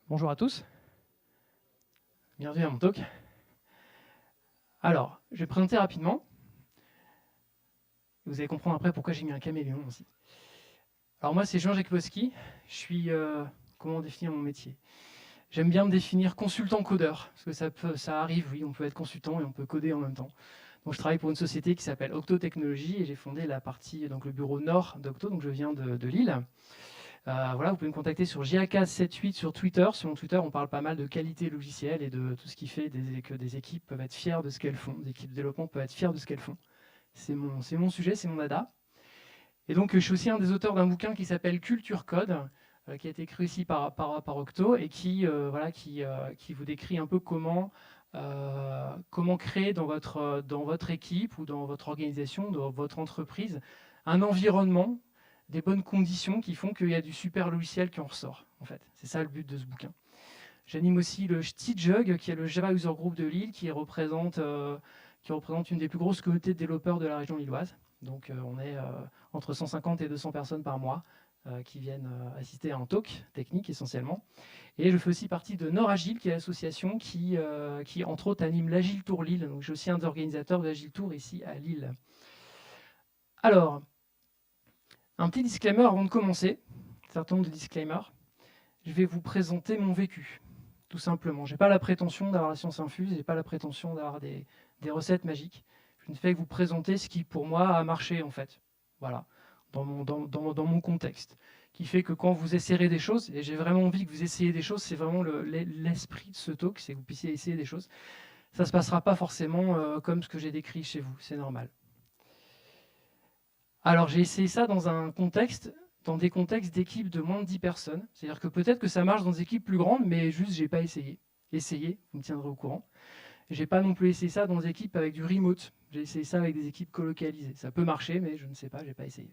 Bonjour à tous, bienvenue à mon talk. Alors, je vais me présenter rapidement. Vous allez comprendre après pourquoi j'ai mis un caméléon aussi. Alors moi, c'est Jean Jakubowski. Je suis, comment définir mon métier? J'aime bien me définir consultant codeur, parce que ça arrive, oui, on peut être consultant et on peut coder en même temps. Donc je travaille pour une société qui s'appelle Octo Technologies et j'ai fondé la partie, donc le bureau nord d'Octo, donc je viens de Lille. Voilà, vous pouvez me contacter sur JAK78 sur Twitter. Sur mon Twitter, on parle pas mal de qualité logicielle et de tout ce qui fait que des équipes peuvent être fières de ce qu'elles font, des équipes de développement peuvent être fières de ce qu'elles font. C'est mon sujet, c'est mon dada. Et donc, je suis aussi un des auteurs d'un bouquin qui s'appelle Culture Code, qui a été écrit aussi par Octo et qui vous décrit un peu comment créer dans votre équipe ou dans votre organisation, dans votre entreprise, un environnement, des bonnes conditions qui font qu'il y a du super logiciel qui en ressort. En fait, c'est ça le but de ce bouquin. J'anime aussi le Jtjug, qui est le Java User Group de Lille, qui représente une des plus grosses communautés de développeurs de la région lilloise. Donc on est entre 150 et 200 personnes par mois qui viennent assister à un talk technique essentiellement. Et je fais aussi partie de Nord Agile, qui est l'association qui entre autres anime l'Agile Tour Lille. Donc je suis aussi un des organisateurs de l'Agile Tour ici à Lille. Alors, un petit disclaimer avant de commencer, un certain nombre de disclaimers. Je vais vous présenter mon vécu, tout simplement. Je n'ai pas la prétention d'avoir la science infuse, je n'ai pas la prétention d'avoir des recettes magiques. Je ne fais que vous présenter ce qui, pour moi, a marché, en fait. Voilà, dans mon contexte. Qui fait que quand vous essayerez des choses, et j'ai vraiment envie que vous essayiez des choses, c'est vraiment l'esprit de ce talk, c'est que vous puissiez essayer des choses. Ça ne se passera pas forcément comme ce que j'ai décrit chez vous, c'est normal. Alors, j'ai essayé ça dans des contextes d'équipes de moins de 10 personnes. C'est-à-dire que peut-être que ça marche dans des équipes plus grandes, mais juste, j'ai pas essayé. Essayez, vous me tiendrez au courant. J'ai pas non plus essayé ça dans des équipes avec du remote. J'ai essayé ça avec des équipes colocalisées. Ça peut marcher, mais je ne sais pas, j'ai pas essayé.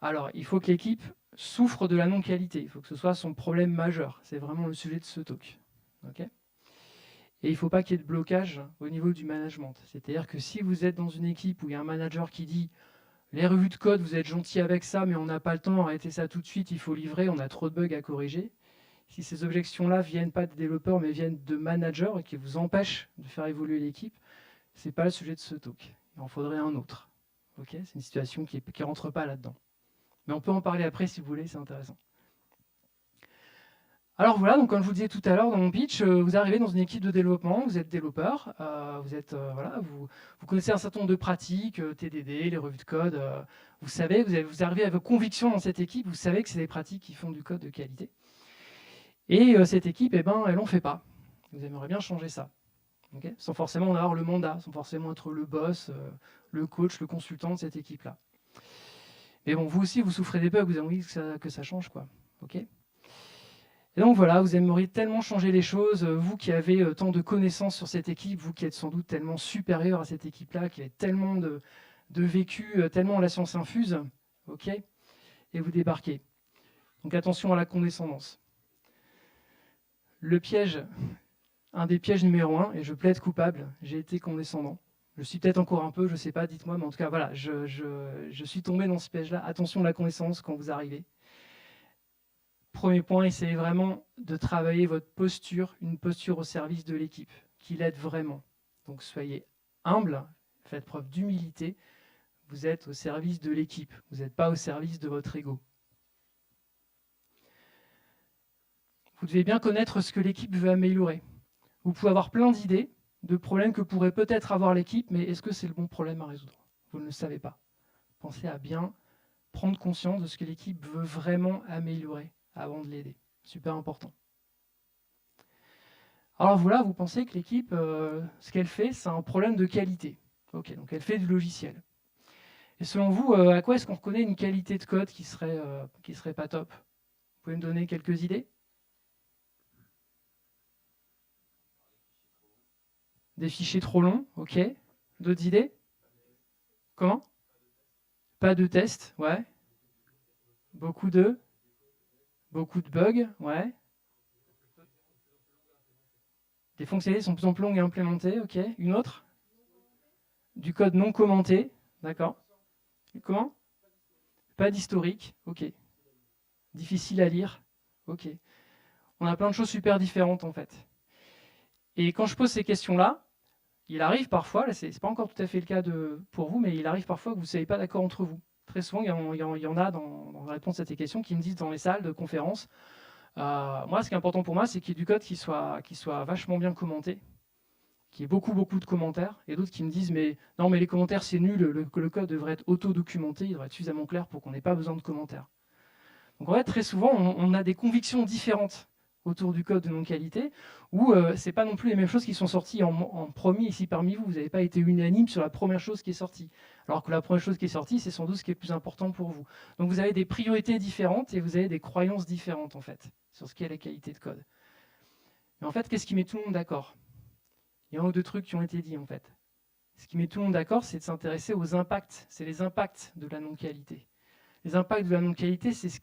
Alors, il faut que l'équipe souffre de la non-qualité. Il faut que ce soit son problème majeur. C'est vraiment le sujet de ce talk. Okay, et il ne faut pas qu'il y ait de blocage au niveau du management. C'est-à-dire que si vous êtes dans une équipe où il y a un manager qui dit les revues de code, vous êtes gentil avec ça, mais on n'a pas le temps, arrêtez ça tout de suite, il faut livrer, on a trop de bugs à corriger. Si ces objections-là ne viennent pas des développeurs, mais viennent de managers et qui vous empêchent de faire évoluer l'équipe, ce n'est pas le sujet de ce talk. Il en faudrait un autre. Okay, c'est une situation qui ne rentre pas là-dedans. Mais on peut en parler après si vous voulez, c'est intéressant. Alors voilà, donc comme je vous disais tout à l'heure dans mon pitch, vous arrivez dans une équipe de développement, vous êtes développeur, vous connaissez un certain nombre de pratiques, TDD, les revues de code, vous savez, vous arrivez avec vos convictions dans cette équipe, vous savez que c'est des pratiques qui font du code de qualité. Et cette équipe, elle n'en fait pas. Vous aimeriez bien changer ça, okay, sans forcément en avoir le mandat, sans forcément être le boss, le coach, le consultant de cette équipe-là. Mais bon, vous aussi, vous souffrez des bugs, vous avez envie que ça change, quoi. Okay. Et donc voilà, vous aimeriez tellement changer les choses, vous qui avez tant de connaissances sur cette équipe, vous qui êtes sans doute tellement supérieur à cette équipe-là, qui avez tellement de vécu, tellement la science infuse, ok, et vous débarquez. Donc attention à la condescendance. Le piège, un des pièges numéro 1, et je plaide coupable, j'ai été condescendant. Je suis peut-être encore un peu, je ne sais pas, dites-moi, mais en tout cas, voilà, je suis tombé dans ce piège-là. Attention à la condescendance quand vous arrivez. Premier point, essayez vraiment de travailler votre posture, une posture au service de l'équipe, qui l'aide vraiment. Donc soyez humble, faites preuve d'humilité, vous êtes au service de l'équipe, vous n'êtes pas au service de votre ego. Vous devez bien connaître ce que l'équipe veut améliorer. Vous pouvez avoir plein d'idées, de problèmes que pourrait peut-être avoir l'équipe, mais est-ce que c'est le bon problème à résoudre? Vous ne le savez pas. Pensez à bien prendre conscience de ce que l'équipe veut vraiment améliorer avant de l'aider. Super important. Alors voilà, vous pensez que l'équipe, ce qu'elle fait, c'est un problème de qualité. Ok, donc elle fait du logiciel. Et selon vous, à quoi est-ce qu'on reconnaît une qualité de code qui serait pas top? Vous pouvez me donner quelques idées? Des fichiers trop longs, ok. D'autres idées? Comment? Pas de tests, ouais. Beaucoup de bugs, ouais. Des fonctionnalités sont de plus en plus longues à implémenter, ok. Une autre? Du code non commenté, d'accord. Comment? Pas d'historique, ok. Difficile à lire, ok. On a plein de choses super différentes en fait. Et quand je pose ces questions-là, il arrive parfois, là c'est pas encore tout à fait le cas pour vous, mais il arrive parfois que vous ne soyez pas d'accord entre vous. Très souvent, il y en a dans la réponse à ces questions qui me disent dans les salles de conférences, moi ce qui est important pour moi, c'est qu'il y ait du code qui soit vachement bien commenté, qu'il y ait beaucoup de commentaires, et d'autres qui me disent mais non mais les commentaires c'est nul, le code devrait être auto-documenté, il devrait être suffisamment clair pour qu'on n'ait pas besoin de commentaires. Donc en fait très souvent on a des convictions différentes autour du code de non-qualité, où c'est pas non plus les mêmes choses qui sont sorties en premier ici parmi vous. Vous n'avez pas été unanime sur la première chose qui est sortie. Alors que la première chose qui est sortie, c'est sans doute ce qui est plus important pour vous. Donc vous avez des priorités différentes et vous avez des croyances différentes en fait, sur ce qu'est la qualité de code. Mais en fait, qu'est-ce qui met tout le monde d'accord? Il y a un ou deux trucs qui ont été dits en fait. Ce qui met tout le monde d'accord, c'est de s'intéresser aux impacts. C'est les impacts de la non-qualité. Les impacts de la non-qualité, c'est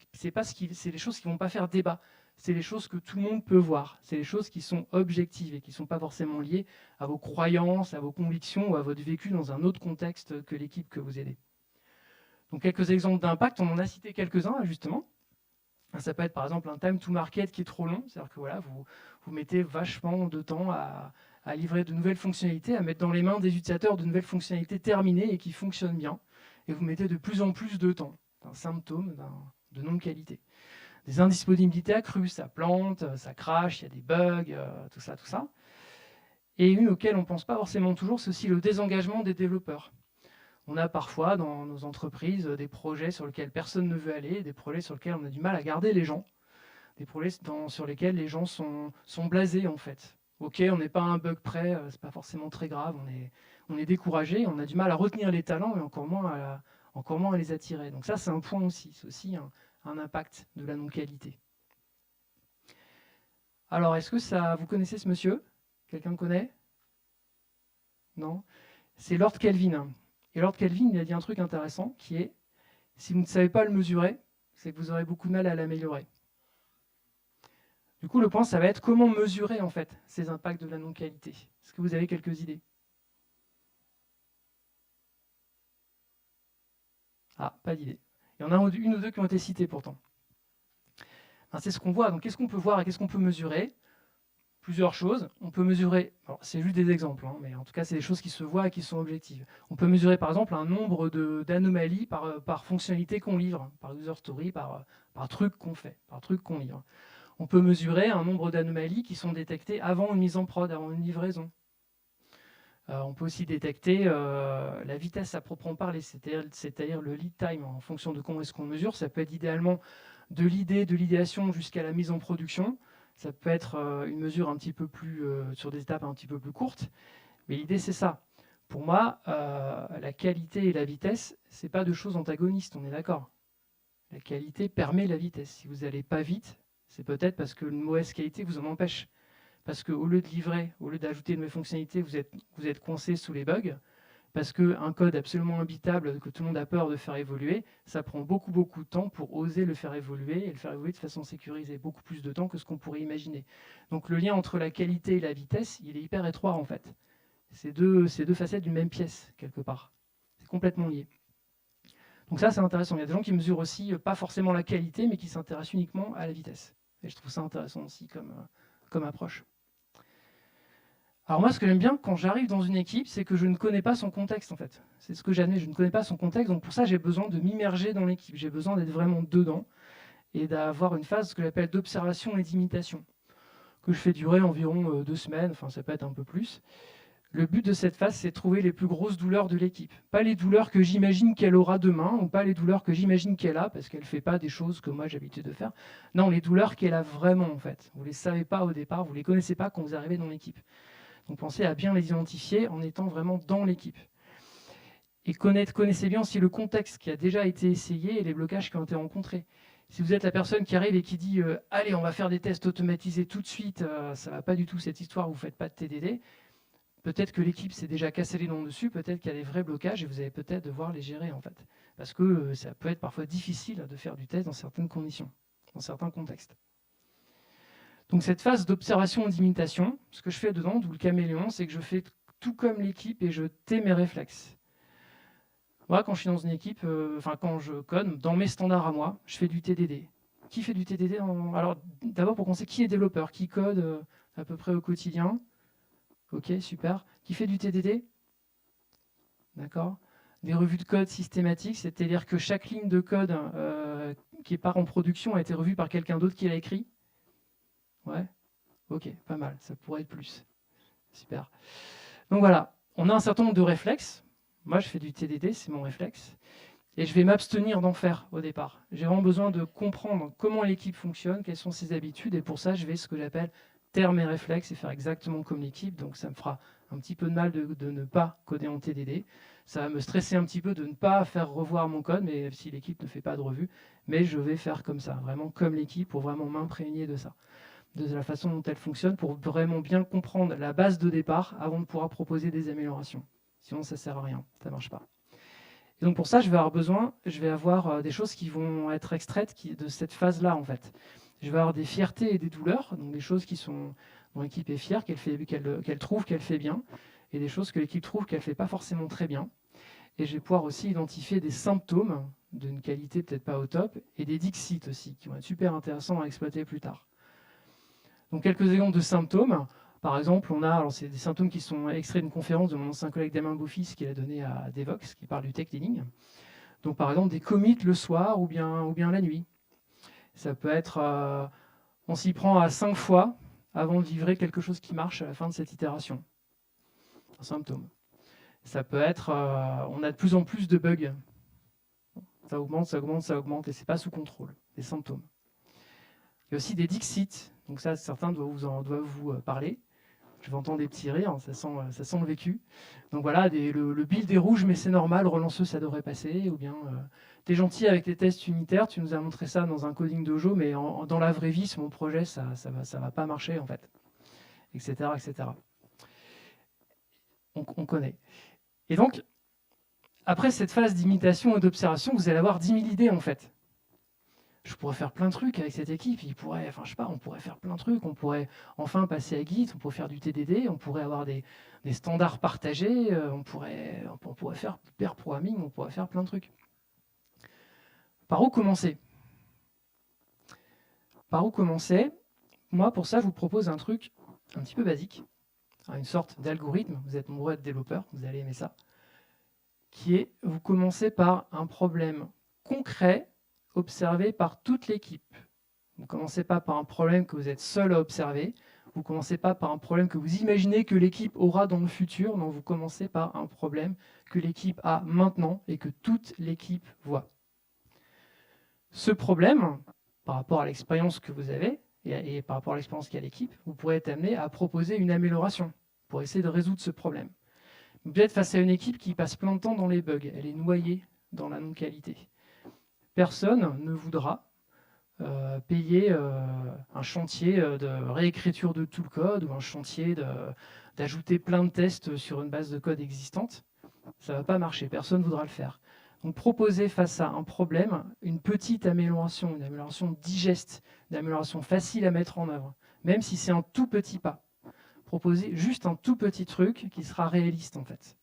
les choses qui ne vont pas faire débat. C'est les choses que tout le monde peut voir. C'est les choses qui sont objectives et qui ne sont pas forcément liées à vos croyances, à vos convictions ou à votre vécu dans un autre contexte que l'équipe que vous aidez. Donc quelques exemples d'impact, on en a cité quelques-uns justement. Ça peut être par exemple un time to market qui est trop long, c'est-à-dire que voilà, vous mettez vachement de temps à livrer de nouvelles fonctionnalités, à mettre dans les mains des utilisateurs de nouvelles fonctionnalités terminées et qui fonctionnent bien. Et vous mettez de plus en plus de temps. C'est un symptôme de non-qualité. Des indisponibilités accrues, ça plante, ça crache, il y a des bugs, tout ça. Et une auquel on ne pense pas forcément toujours, c'est aussi le désengagement des développeurs. On a parfois dans nos entreprises des projets sur lesquels personne ne veut aller, des projets sur lesquels on a du mal à garder les gens, des projets sur lesquels les gens sont blasés en fait. Ok, on n'est pas à un bug près, c'est pas forcément très grave, on est découragé, on a du mal à retenir les talents et encore moins à les attirer. Donc ça, c'est un point aussi, c'est aussi un impact de la non-qualité. Alors, est-ce que vous connaissez ce monsieur? Quelqu'un le connaît? Non? C'est Lord Kelvin. Et Lord Kelvin, il a dit un truc intéressant qui est, si vous ne savez pas le mesurer, c'est que vous aurez beaucoup de mal à l'améliorer. Du coup, le point, ça va être comment mesurer en fait ces impacts de la non-qualité. Est-ce que vous avez quelques idées? Ah, pas d'idée. Il y en a une ou deux qui ont été citées pourtant. C'est ce qu'on voit. Donc, qu'est-ce qu'on peut voir et qu'est-ce qu'on peut mesurer? Plusieurs choses. On peut mesurer, c'est juste des exemples, mais en tout cas, c'est des choses qui se voient et qui sont objectives. On peut mesurer, par exemple, un nombre d'anomalies par fonctionnalité qu'on livre, par user story, par truc qu'on fait, par truc qu'on livre. On peut mesurer un nombre d'anomalies qui sont détectées avant une mise en prod, avant une livraison. On peut aussi détecter la vitesse à proprement parler, c'est-à-dire le lead time, en fonction de comment est-ce qu'on mesure. Ça peut être idéalement de l'idée, de l'idéation jusqu'à la mise en production. Ça peut être une mesure un petit peu plus sur des étapes un petit peu plus courtes. Mais l'idée, c'est ça. Pour moi, la qualité et la vitesse, ce n'est pas deux choses antagonistes, on est d'accord. La qualité permet la vitesse. Si vous n'allez pas vite, c'est peut-être parce que une mauvaise qualité vous en empêche. Parce qu'au lieu de livrer, au lieu d'ajouter de nouvelles fonctionnalités, vous êtes coincé sous les bugs. Parce qu'un code absolument imbitable que tout le monde a peur de faire évoluer, ça prend beaucoup de temps pour oser le faire évoluer et le faire évoluer de façon sécurisée. Beaucoup plus de temps que ce qu'on pourrait imaginer. Donc le lien entre la qualité et la vitesse, il est hyper étroit en fait. C'est deux facettes d'une même pièce, quelque part. C'est complètement lié. Donc ça, c'est intéressant. Il y a des gens qui mesurent aussi, pas forcément la qualité, mais qui s'intéressent uniquement à la vitesse. Et je trouve ça intéressant aussi comme approche. Alors moi, ce que j'aime bien quand j'arrive dans une équipe, c'est que je ne connais pas son contexte, en fait. C'est ce que j'admets, je ne connais pas son contexte. Donc pour ça, j'ai besoin de m'immerger dans l'équipe. J'ai besoin d'être vraiment dedans et d'avoir une phase que j'appelle d'observation et d'imitation, que je fais durer environ 2 semaines, enfin ça peut être un peu plus. Le but de cette phase, c'est de trouver les plus grosses douleurs de l'équipe. Pas les douleurs que j'imagine qu'elle aura demain, ou pas les douleurs que j'imagine qu'elle a, parce qu'elle ne fait pas des choses que moi j'ai l'habitude de faire. Non, les douleurs qu'elle a vraiment, en fait. Vous ne les savez pas au départ, vous ne les connaissez pas quand vous arrivez dans l'équipe. Donc pensez à bien les identifier en étant vraiment dans l'équipe. Et connaissez bien aussi le contexte qui a déjà été essayé et les blocages qui ont été rencontrés. Si vous êtes la personne qui arrive et qui dit « Allez, on va faire des tests automatisés tout de suite, ça ne va pas du tout cette histoire, vous ne faites pas de TDD », peut-être que l'équipe s'est déjà cassé les dents dessus, peut-être qu'il y a des vrais blocages et vous allez peut-être devoir les gérer en fait. Parce que ça peut être parfois difficile de faire du test dans certaines conditions, dans certains contextes. Donc cette phase d'observation et d'imitation, ce que je fais dedans, d'où le caméléon, c'est que je fais tout comme l'équipe et je tais mes réflexes. Moi, quand je suis dans une équipe, quand je code, dans mes standards à moi, je fais du TDD. Qui fait du TDD Alors, d'abord, pour qu'on sait qui est développeur, qui code à peu près au quotidien. Ok, super. Qui fait du TDD? D'accord. Des revues de code systématiques, c'est-à-dire que chaque ligne de code qui part en production a été revue par quelqu'un d'autre qui l'a écrit? Ouais. Ok, pas mal. Ça pourrait être plus. Super. Donc voilà, on a un certain nombre de réflexes. Moi, je fais du TDD, c'est mon réflexe. Et je vais m'abstenir d'en faire au départ. J'ai vraiment besoin de comprendre comment l'équipe fonctionne, quelles sont ses habitudes. Et pour ça, je vais ce que j'appelle taire mes réflexes et faire exactement comme l'équipe. Donc ça me fera un petit peu de mal de ne pas coder en TDD. Ça va me stresser un petit peu de ne pas faire revoir mon code, mais si l'équipe ne fait pas de revue. Mais je vais faire comme ça, vraiment comme l'équipe, pour vraiment m'imprégner de ça, de la façon dont elle fonctionne, pour vraiment bien comprendre la base de départ avant de pouvoir proposer des améliorations. Sinon, ça ne sert à rien, ça ne marche pas. Et donc pour ça, je vais avoir des choses qui vont être extraites de cette phase-là, en fait. Je vais avoir des fiertés et des douleurs, donc des choses dont l'équipe est fière, qu'elle trouve qu'elle fait bien, et des choses que l'équipe trouve qu'elle ne fait pas forcément très bien. Et je vais pouvoir aussi identifier des symptômes d'une qualité peut-être pas au top, et des dixits aussi, qui vont être super intéressants à exploiter plus tard. Donc quelques exemples de symptômes. Par exemple, c'est des symptômes qui sont extraits d'une conférence de mon ancien collègue Damien Beaufils qu'il a donné à Devox, qui parle du tech leading. Donc par exemple, des commits le soir ou bien la nuit. Ça peut être, on s'y prend à 5 fois avant de livrer quelque chose qui marche à la fin de cette itération. Un symptôme. Ça peut être, on a de plus en plus de bugs. Ça augmente, ça augmente, ça augmente, et c'est pas sous contrôle. Des symptômes. Il y a aussi des dixits. Donc ça, certains doivent vous parler. Je vais entendre des petits rires, ça sent le vécu. Donc voilà, le build est rouge, mais c'est normal, relanceuse, ça devrait passer. Ou bien, t'es gentil avec les tests unitaires, tu nous as montré ça dans un coding dojo, mais dans la vraie vie, sur mon projet, ça va pas marcher, en fait. Etc., etc. On connaît. Et donc, après cette phase d'imitation et d'observation, vous allez avoir 10 000 idées, en fait. Je pourrais faire plein de trucs avec cette équipe. On pourrait faire plein de trucs. On pourrait enfin passer à Git, on pourrait faire du TDD, on pourrait avoir des standards partagés, on pourrait faire du pair programming, on pourrait faire plein de trucs. Par où commencer? Moi, pour ça, je vous propose un truc un petit peu basique, une sorte d'algorithme. Vous êtes nombreux à être développeurs, vous allez aimer ça. Qui est, vous commencez par un problème concret observé par toute l'équipe. Vous ne commencez pas par un problème que vous êtes seul à observer. Vous ne commencez pas par un problème que vous imaginez que l'équipe aura dans le futur. Non, vous commencez par un problème que l'équipe a maintenant et que toute l'équipe voit. Ce problème, par rapport à l'expérience que vous avez et par rapport à l'expérience qu'a l'équipe, vous pourrez être amené à proposer une amélioration pour essayer de résoudre ce problème. Vous êtes face à une équipe qui passe plein de temps dans les bugs. Elle est noyée dans la non-qualité. Personne ne voudra payer un chantier de réécriture de tout le code ou un chantier d'ajouter plein de tests sur une base de code existante. Ça ne va pas marcher, personne ne voudra le faire. Donc proposer face à un problème une petite amélioration, une amélioration digeste, une amélioration facile à mettre en œuvre, même si c'est un tout petit pas. Proposer juste un tout petit truc qui sera réaliste en fait.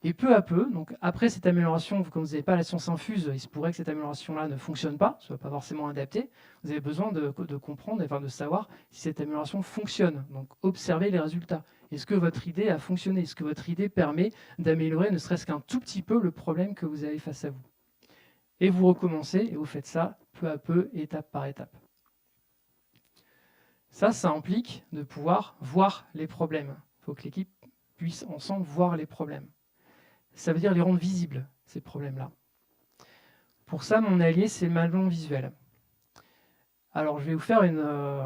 Et peu à peu, donc après cette amélioration, comme vous n'avez pas la science infuse, il se pourrait que cette amélioration-là ne fonctionne pas, ne soit pas forcément adaptée. Vous avez besoin de comprendre, enfin de savoir si cette amélioration fonctionne. Donc observez les résultats. Est-ce que votre idée a fonctionné? Est-ce que votre idée permet d'améliorer ne serait-ce qu'un tout petit peu le problème que vous avez face à vous? Et vous recommencez, et vous faites ça peu à peu, étape par étape. Ça implique de pouvoir voir les problèmes. Il faut que l'équipe puisse ensemble voir les problèmes. Ça veut dire les rendre visibles, ces problèmes-là. Pour ça, mon allié, c'est le management visuel. Alors, je vais vous faire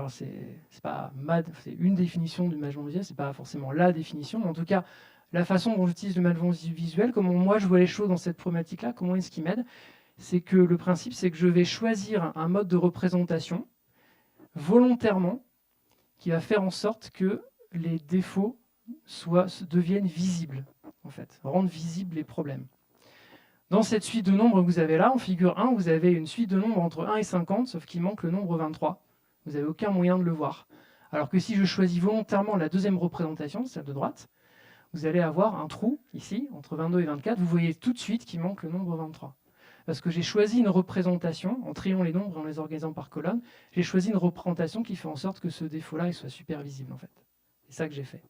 c'est une définition du management visuel, c'est pas forcément la définition, mais en tout cas, la façon dont j'utilise le management visuel, comment moi je vois les choses dans cette problématique-là, comment est-ce qu'il m'aide, c'est que le principe, c'est que je vais choisir un mode de représentation volontairement qui va faire en sorte que les défauts deviennent visibles, en fait, rendre visibles les problèmes. Dans cette suite de nombres que vous avez là, en figure 1, vous avez une suite de nombres entre 1 et 50, sauf qu'il manque le nombre 23. Vous n'avez aucun moyen de le voir. Alors que si je choisis volontairement la deuxième représentation, celle de droite, vous allez avoir un trou ici, entre 22 et 24. Vous voyez tout de suite qu'il manque le nombre 23. parce que j'ai choisi une représentation, en triant les nombres et en les organisant par colonne, j'ai choisi une représentation qui fait en sorte que ce défaut-là il soit super visible, en fait. C'est ça que j'ai fait.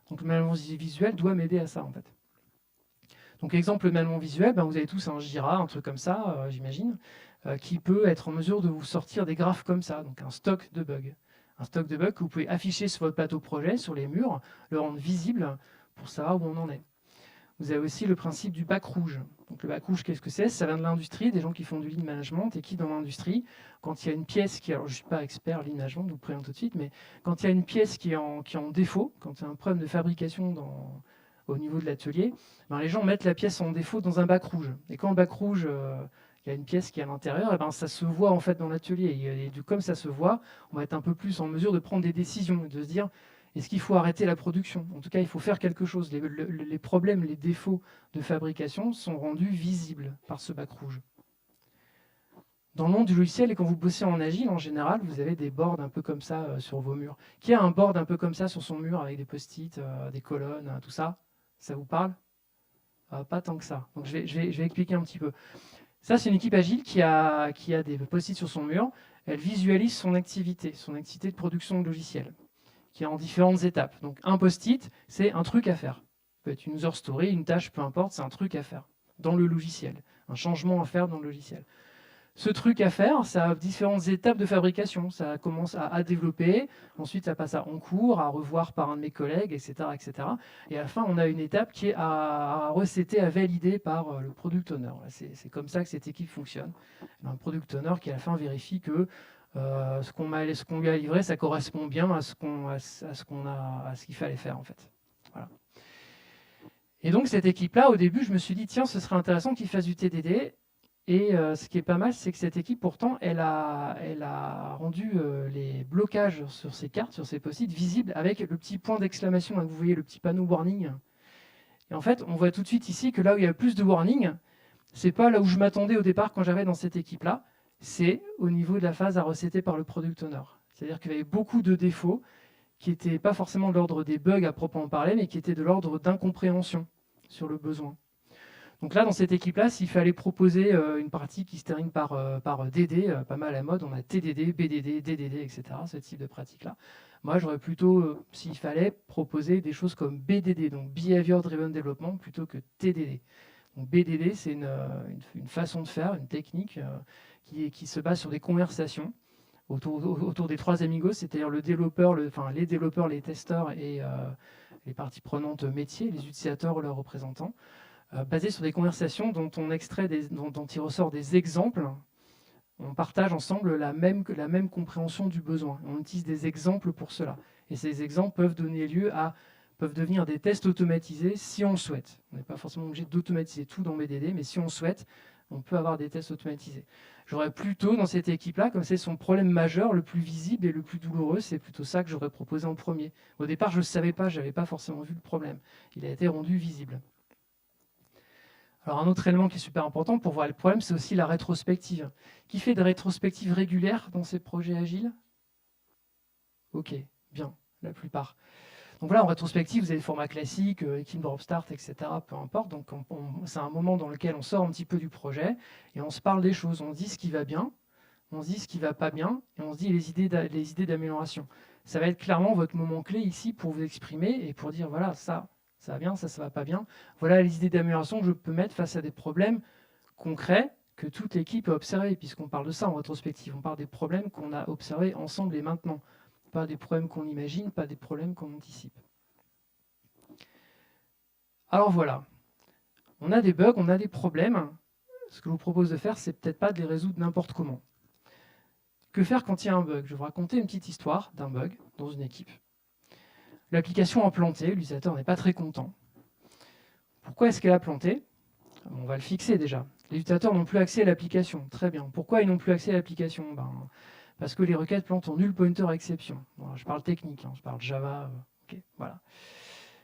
Donc le maniement visuel doit m'aider à ça, en fait. Donc exemple, le maniement visuel, ben, vous avez tous un Jira, un truc comme ça, j'imagine, qui peut être en mesure de vous sortir des graphes comme ça, donc un stock de bugs. Un stock de bugs que vous pouvez afficher sur votre plateau projet, sur les murs, le rendre visible pour savoir où on en est. Vous avez aussi le principe du bac rouge. Donc le bac rouge, qu'est-ce que c'est? Ça vient de l'industrie, des gens qui font du lean management et qui, dans l'industrie, quand il y a une pièce qui, alors je ne suis pas expert lean management, je vous préviens tout de suite, mais quand il y a une pièce qui est en défaut, quand il y a un problème de fabrication au niveau de l'atelier, ben les gens mettent la pièce en défaut dans un bac rouge. Et quand le bac rouge, il y a une pièce qui est à l'intérieur, et ben ça se voit en fait dans l'atelier. Et comme ça se voit, on va être un peu plus en mesure de prendre des décisions et de se dire est-ce qu'il faut arrêter la production? En tout cas, il faut faire quelque chose. Les problèmes, les défauts de fabrication sont rendus visibles par ce bac rouge. Dans le monde du logiciel, et quand vous bossez en agile, en général, vous avez des boards un peu comme ça sur vos murs. Qui a un board un peu comme ça sur son mur avec des post-it, des colonnes, tout ça? Ça vous parle? Pas tant que ça. Donc je vais expliquer un petit peu. Ça, c'est une équipe agile qui a des post-it sur son mur. Elle visualise son activité de production de logiciels, qui est en différentes étapes. Donc un post-it, c'est un truc à faire. Ça peut être une user story, une tâche, peu importe, c'est un truc à faire dans le logiciel, un changement à faire dans le logiciel. Ce truc à faire, ça a différentes étapes de fabrication. Ça commence à développer, ensuite ça passe en cours, à revoir par un de mes collègues, etc., etc. Et à la fin, on a une étape qui est à recéter, à valider par le product owner. C'est comme ça que cette équipe fonctionne. Un product owner qui à la fin vérifie que ce qu'on lui a livré, ça correspond bien à ce qu'il fallait faire en fait. Voilà. Et donc cette équipe-là, au début, je me suis dit tiens, ce serait intéressant qu'ils fassent du TDD. Et ce qui est pas mal, c'est que cette équipe, pourtant, elle a rendu les blocages sur ces cartes, sur ces post-it, visibles avec le petit point d'exclamation. Vous voyez le petit panneau warning. Et en fait, on voit tout de suite ici que là où il y a plus de warning, c'est pas là où je m'attendais au départ quand j'avais dans cette équipe-là, c'est au niveau de la phase à recéter par le product owner. C'est-à-dire qu'il y avait beaucoup de défauts qui n'étaient pas forcément de l'ordre des bugs à proprement parler, mais qui étaient de l'ordre d'incompréhension sur le besoin. Donc là, dans cette équipe-là, s'il fallait proposer une partie qui se termine par DD, pas mal à la mode, on a TDD, BDD, DDD, etc., ce type de pratique-là. Moi, j'aurais plutôt, s'il fallait, proposer des choses comme BDD, donc Behavior Driven Development, plutôt que TDD. Donc BDD, c'est une façon de faire, une technique qui se base sur des conversations autour des trois amigos, c'est-à-dire les développeurs, les testeurs et les parties prenantes métiers, les utilisateurs ou leurs représentants, basé sur des conversations dont il ressort des exemples. On partage ensemble la même compréhension du besoin. On utilise des exemples pour cela. Et ces exemples peuvent devenir des tests automatisés si on le souhaite. On n'est pas forcément obligé d'automatiser tout dans BDD, mais si on le souhaite, on peut avoir des tests automatisés. J'aurais plutôt, dans cette équipe-là, comme c'est son problème majeur, le plus visible et le plus douloureux, c'est plutôt ça que j'aurais proposé en premier. Au départ, je ne savais pas, je n'avais pas forcément vu le problème. Il a été rendu visible. Alors un autre élément qui est super important pour voir le problème, c'est aussi la rétrospective. Qui fait des rétrospectives régulières dans ces projets agiles? Ok, bien, la plupart. Donc voilà, en rétrospective, vous avez le format classique, équipe drop start, etc., peu importe. Donc c'est un moment dans lequel on sort un petit peu du projet et on se parle des choses. On se dit ce qui va bien, on se dit ce qui va pas bien et on se dit les idées d'amélioration. Ça va être clairement votre moment clé ici pour vous exprimer et pour dire voilà, ça va bien, ça va pas bien. Voilà les idées d'amélioration que je peux mettre face à des problèmes concrets que toute l'équipe a observés, puisqu'on parle de ça en rétrospective. On parle des problèmes qu'on a observés ensemble et maintenant. Pas des problèmes qu'on imagine, pas des problèmes qu'on anticipe. Alors voilà, on a des bugs, on a des problèmes. Ce que je vous propose de faire, c'est peut-être pas de les résoudre n'importe comment. Que faire quand il y a un bug? Je vais vous raconter une petite histoire d'un bug dans une équipe. L'application a planté, l'utilisateur n'est pas très content. Pourquoi est-ce qu'elle a planté? On va le fixer déjà. Les utilisateurs n'ont plus accès à l'application. Très bien. Pourquoi ils n'ont plus accès à l'application? Parce que les requêtes plantent en null pointer exception. Bon, je parle technique, je parle Java. Ok, voilà.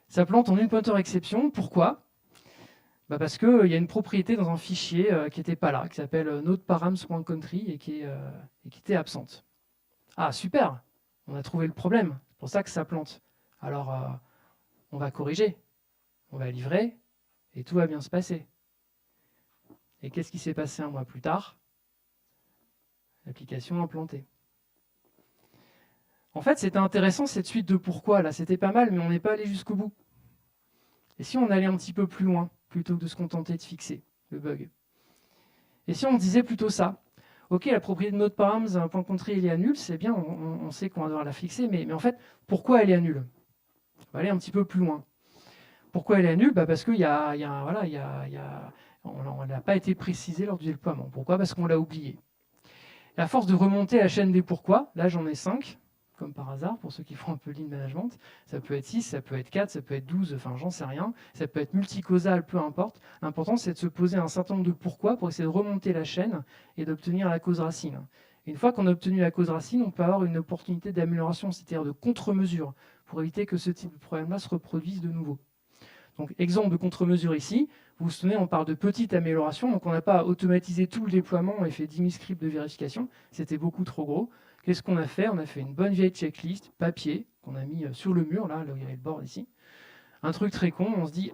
Ça plante en null pointer exception. Pourquoi? Parce qu'il y a une propriété dans un fichier qui n'était pas là, qui s'appelle nodeparams.country et qui était absente. Ah, super! On a trouvé le problème. C'est pour ça que ça plante. Alors, on va corriger. On va livrer et tout va bien se passer. Et qu'est-ce qui s'est passé un mois plus tard? L'application implantée. En fait, c'était intéressant cette suite de pourquoi, là, c'était pas mal, mais on n'est pas allé jusqu'au bout. Et si on allait un petit peu plus loin, plutôt que de se contenter de fixer le bug? Et si on disait plutôt ça? Ok, la propriété de notre params, un point contré, il est à nul, c'est bien, on sait qu'on va devoir la fixer, mais en fait, pourquoi elle est à nul? On va aller un petit peu plus loin. Pourquoi elle est à nul? Parce qu'on n'a pas été précisé lors du déploiement. Pourquoi? Parce qu'on l'a oublié. Et à force de remonter la chaîne des pourquoi, là j'en ai 5, comme par hasard, pour ceux qui font un peu lean management. Ça peut être 6, ça peut être 4, ça peut être 12, enfin j'en sais rien. Ça peut être multicausal, peu importe. L'important c'est de se poser un certain nombre de pourquoi pour essayer de remonter la chaîne et d'obtenir la cause racine. Et une fois qu'on a obtenu la cause racine, on peut avoir une opportunité d'amélioration, c'est-à-dire de contre-mesure, pour éviter que ce type de problème-là se reproduise de nouveau. Donc, exemple de contre-mesure ici, vous vous souvenez, on parle de petite amélioration, donc on n'a pas automatisé tout le déploiement et fait 10 000 scripts de vérification, c'était beaucoup trop gros. Qu'est-ce qu'on a fait? On a fait une bonne vieille checklist, papier, qu'on a mis sur le mur, là où il y avait le board ici. Un truc très con, on se dit,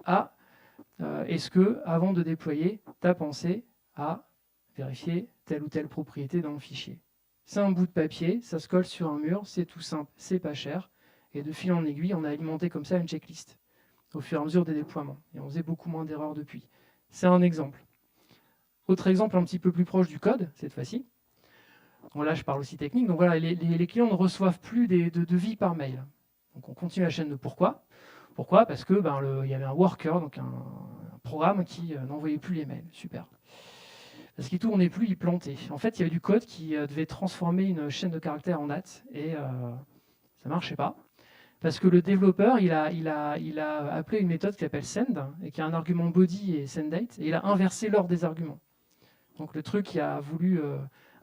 est-ce que, avant de déployer, tu as pensé à vérifier telle ou telle propriété dans le fichier? C'est un bout de papier, ça se colle sur un mur, c'est tout simple, c'est pas cher, et de fil en aiguille, on a alimenté comme ça une checklist au fur et à mesure des déploiements. Et on faisait beaucoup moins d'erreurs depuis. C'est un exemple. Autre exemple un petit peu plus proche du code, cette fois-ci. Bon, là, je parle aussi technique. Donc voilà, les clients ne reçoivent plus de devis par mail. Donc on continue la chaîne de pourquoi. Pourquoi? Parce que il y avait un worker, donc un programme qui n'envoyait plus les mails. Super. Parce qu'il ne tournait plus, il plantait. En fait, il y avait du code qui devait transformer une chaîne de caractères en date et ça ne marchait pas. Parce que le développeur, il a appelé une méthode qui s'appelle send, et qui a un argument body et sendDate, et il a inversé l'ordre des arguments. Donc le truc qui a voulu